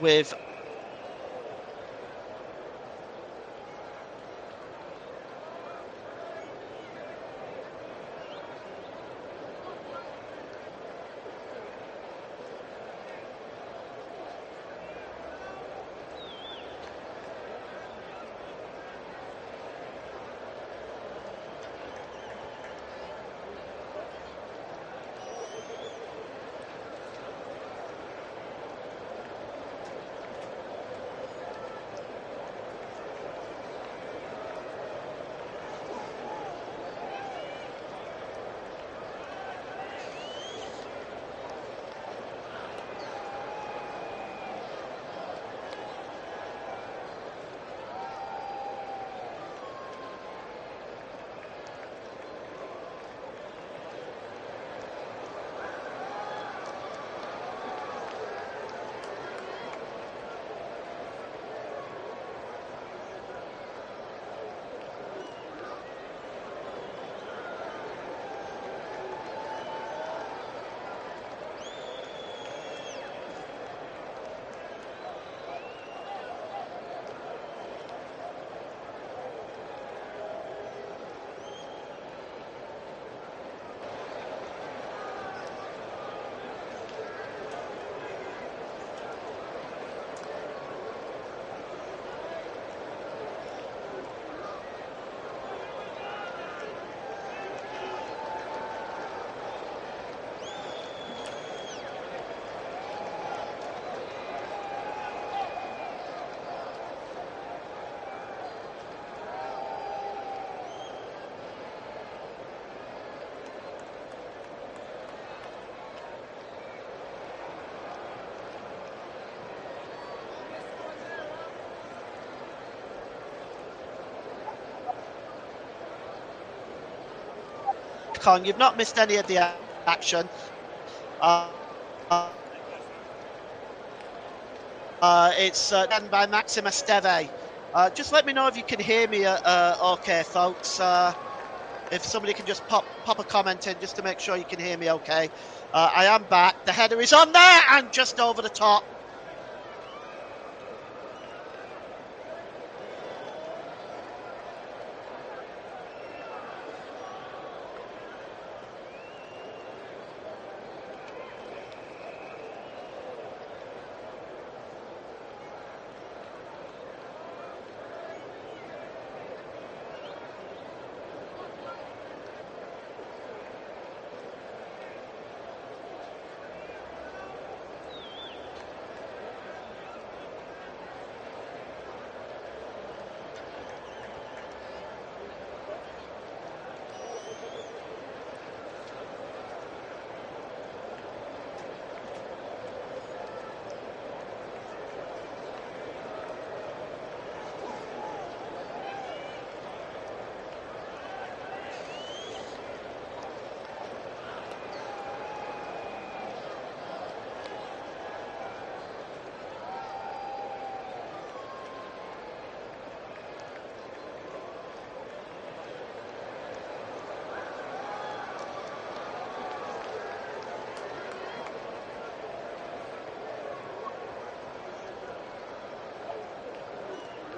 with Con. You've not missed any of the action. It's done by Maxim Esteve. Just let me know if you can hear me okay, folks. If somebody can just pop a comment in just to make sure you can hear me okay. I am back. The header is on there and just over the top.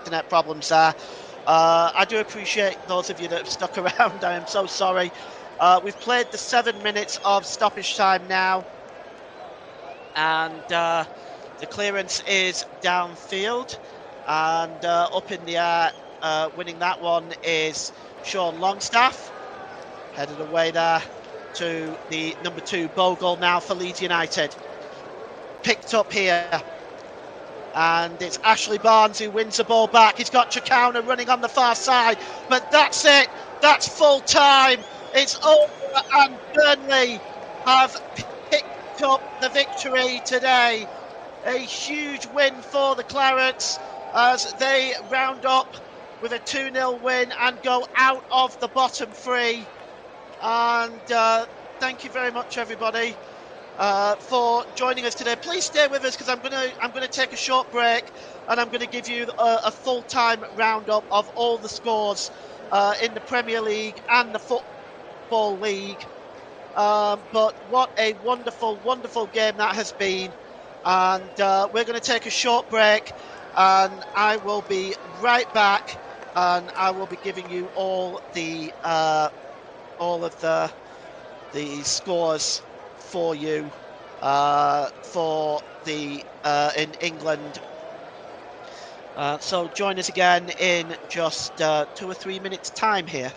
Internet problems there. I do appreciate those of you that have stuck around. I am so sorry. We've played the 7 minutes of stoppage time now, and the clearance is downfield, and up in the air, winning that one is Sean Longstaff, headed away there to the number 2 Bogle now for Leeds United. Picked up here. And it's Ashley Barnes who wins the ball back. He's got Chikauna running on the far side. But that's it. That's full time. It's over and Burnley have picked up the victory today. A huge win for the Clarets as they round up with a 2-0 win and go out of the bottom three. And thank you very much, everybody, for joining us today. Please stay with us because I'm gonna take a short break, and I'm gonna give you a full-time roundup of all the scores in the Premier League and the Football League. But what a wonderful, wonderful game that has been. And we're going to take a short break, and I will be right back, and I will be giving you all of the scores for you for the in England. So join us again in just 2 or 3 minutes time here.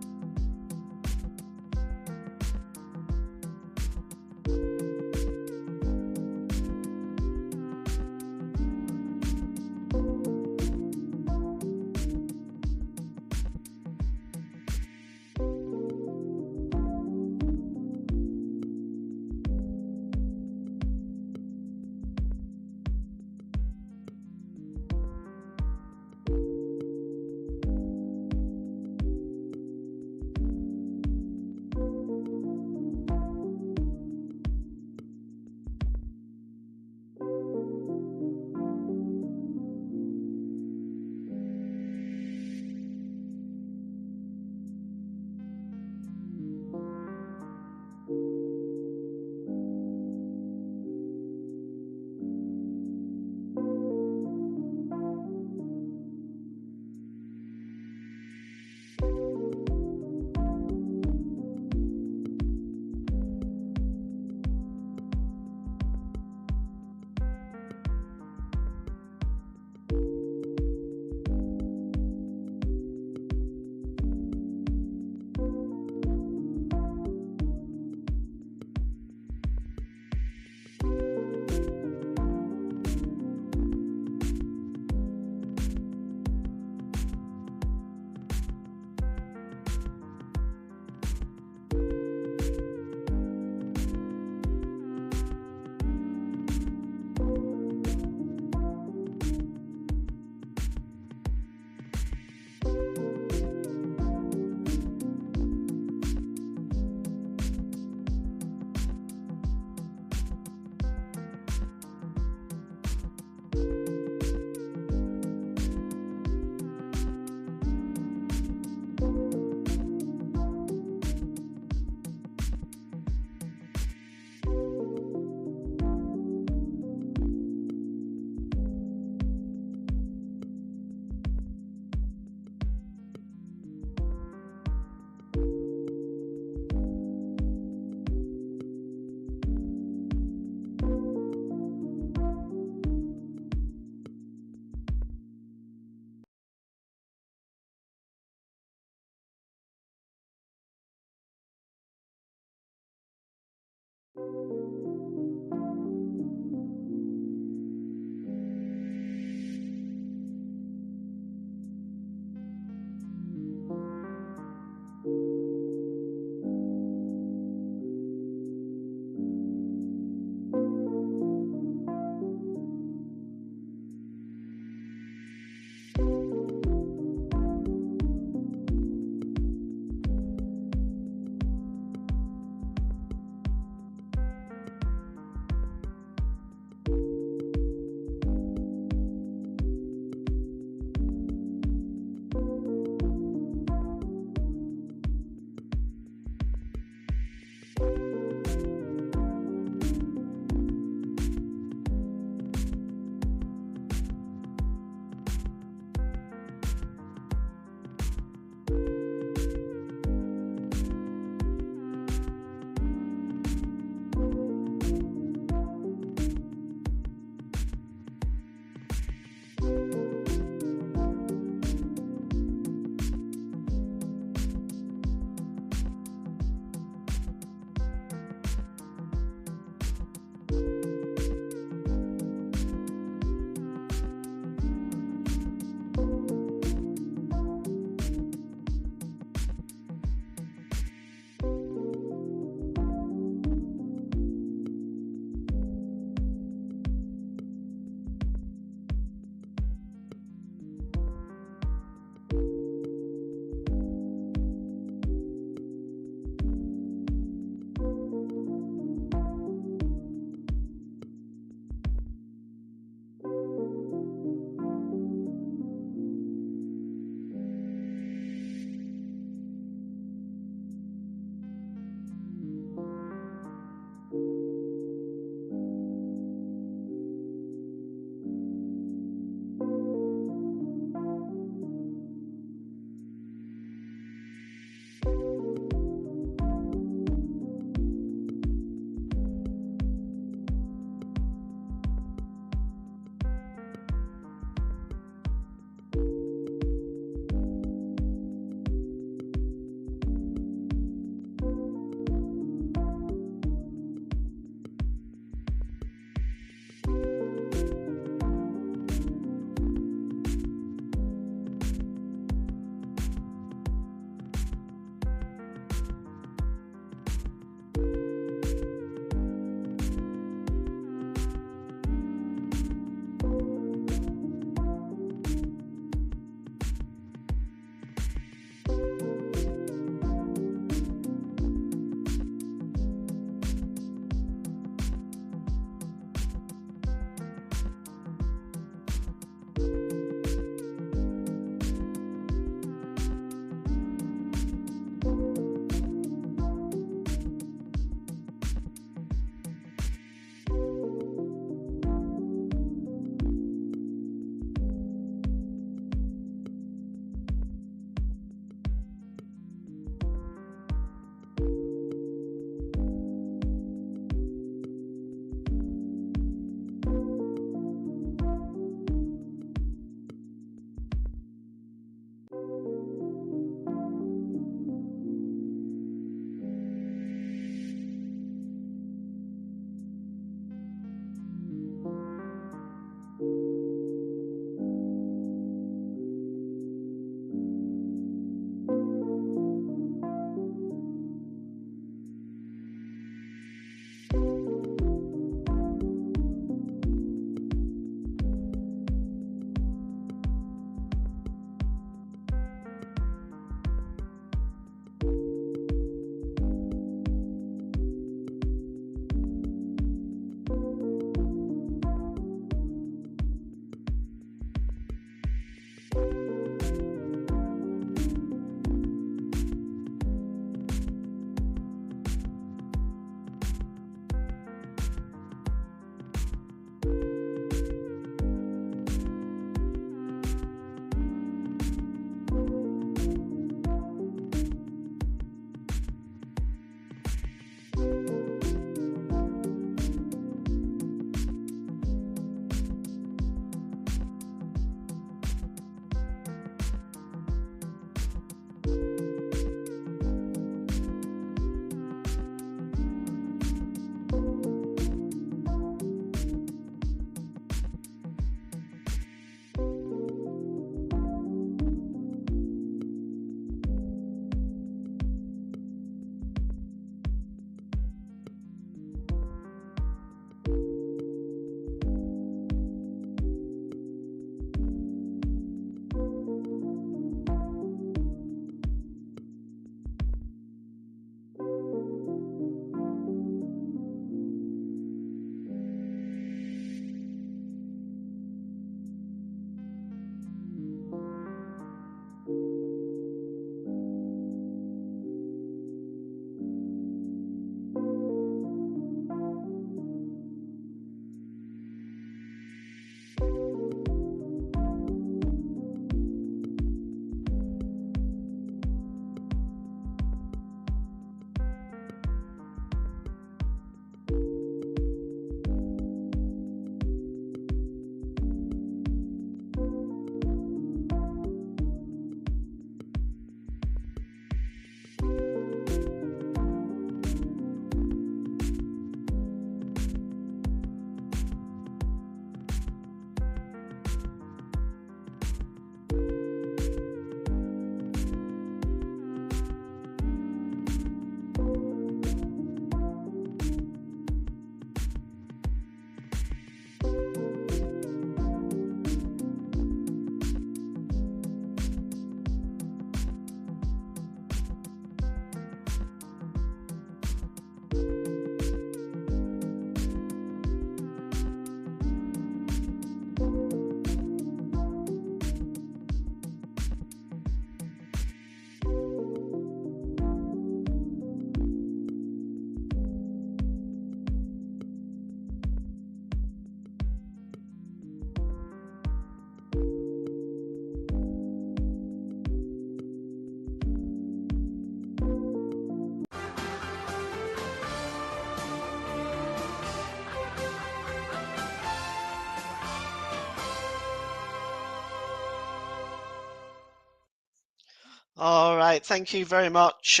All right, thank you very much.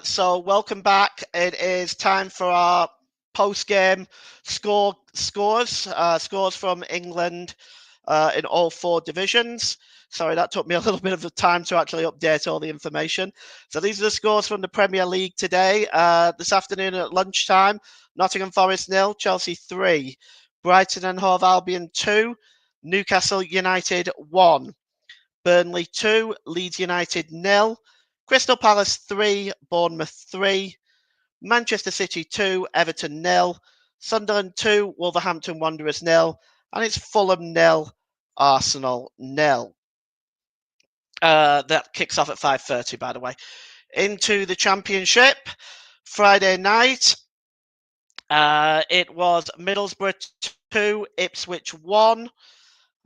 So welcome back. It is time for our post-game scores from England in all 4 divisions. Sorry, that took me a little bit of time to actually update all the information. So these are the scores from the Premier League today. This afternoon at lunchtime, Nottingham Forest 0, Chelsea 3, Brighton and Hove Albion 2, Newcastle United 1. Burnley 2, Leeds United 0, Crystal Palace 3, Bournemouth 3, Manchester City 2, Everton 0, Sunderland 2, Wolverhampton Wanderers 0, and it's Fulham 0, Arsenal 0. That kicks off at 5:30, by the way. Into the Championship, Friday night, it was Middlesbrough 2, Ipswich 1.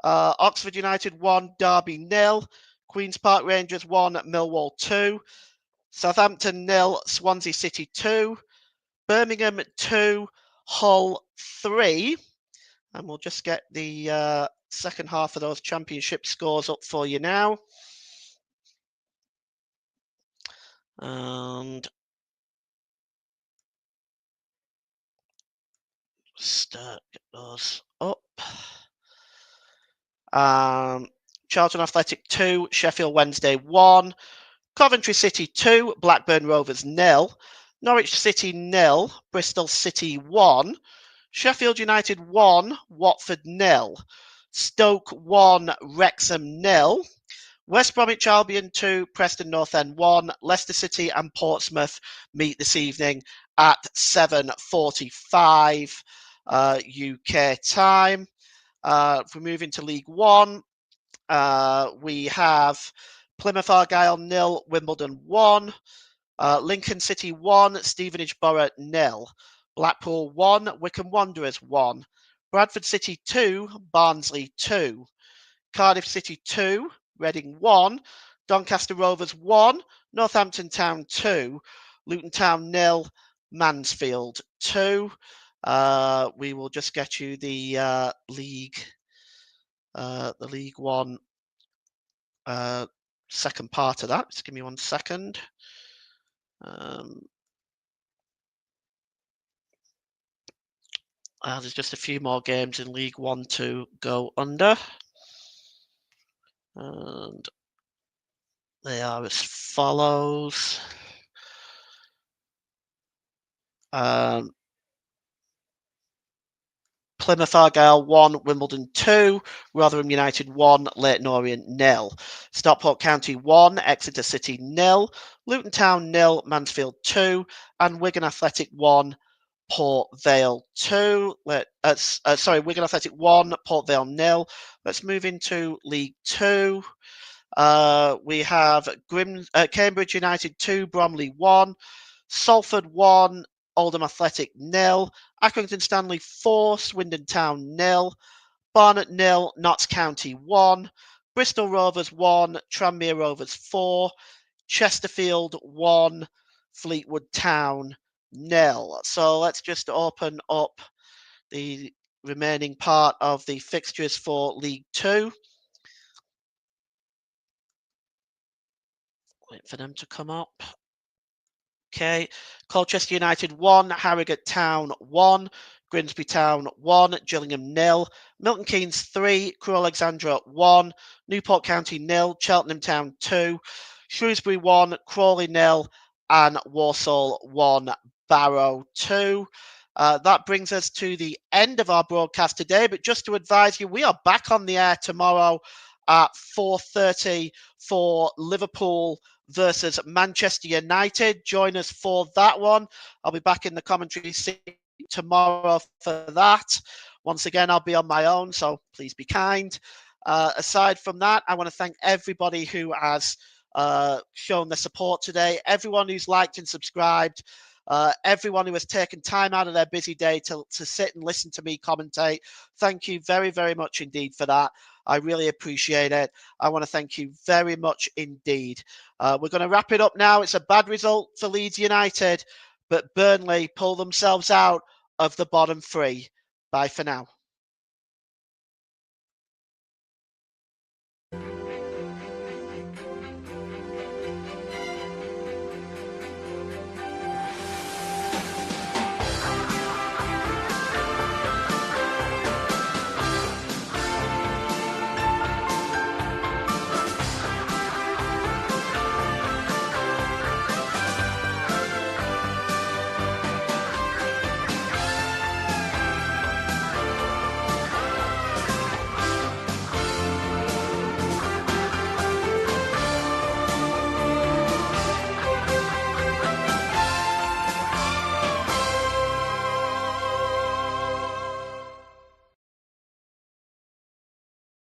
Oxford United 1, Derby 0. Queen's Park Rangers 1, Millwall 2. Southampton 0, Swansea City 2. Birmingham 2, Hull 3. And we'll just get the second half of those championship scores up for you now. And start those up. Charlton Athletic 2, Sheffield Wednesday 1. Coventry City 2, Blackburn Rovers 0. Norwich City 0, Bristol City 1. Sheffield United 1, Watford 0. Stoke 1, Wrexham 0. West Bromwich Albion 2, Preston North End 1. Leicester City and Portsmouth meet this evening at 7:45 UK time. If we move into League One, we have Plymouth Argyle 0, Wimbledon 1. Lincoln City 1, Stevenage Borough 0. Blackpool 1, Wycombe Wanderers 1. Bradford City 2, Barnsley 2. Cardiff City 2, Reading 1. Doncaster Rovers 1, Northampton Town 2. Luton Town 0, Mansfield 2. We will just get you the League One second part of that. Just give me 1 second. There's just a few more games in League One to go under. And they are as follows. Plymouth Argyle 1, Wimbledon 2, Rotherham United 1, Leyton Orient 0. Stockport County 1, Exeter City 0, Luton Town 0, Mansfield 2, and Wigan Athletic 1, Port Vale 2. Wigan Athletic 1, Port Vale 0. Let's move into League 2. We have Cambridge United 2, Bromley 1, Salford 1, Oldham Athletic 0, Accrington Stanley 4, Swindon Town 0, Barnet 0, Notts County 1, Bristol Rovers 1, Tranmere Rovers 4, Chesterfield 1, Fleetwood Town 0. So let's just open up the remaining part of the fixtures for League 2. Wait for them to come up. Okay, Colchester United 1, Harrogate Town 1, Grimsby Town 1, Gillingham 0, Milton Keynes 3, Crewe Alexandra 1, Newport County 0, Cheltenham Town 2, Shrewsbury 1, Crawley 0, and Walsall 1, Barrow 2. That brings us to the end of our broadcast today, but just to advise you, we are back on the air tomorrow at 4:30 for Liverpool versus Manchester United. Join us for that one. I'll be back in the commentary seat tomorrow for that. Once again, I'll be on my own, so please be kind. Aside from that, I want to thank everybody who has shown their support today, everyone who's liked and subscribed, everyone who has taken time out of their busy day to sit and listen to me commentate. Thank you very, very much indeed for that. I really appreciate it. I want to thank you very much indeed. We're going to wrap it up now. It's a bad result for Leeds United, but Burnley pull themselves out of the bottom 3. Bye for now.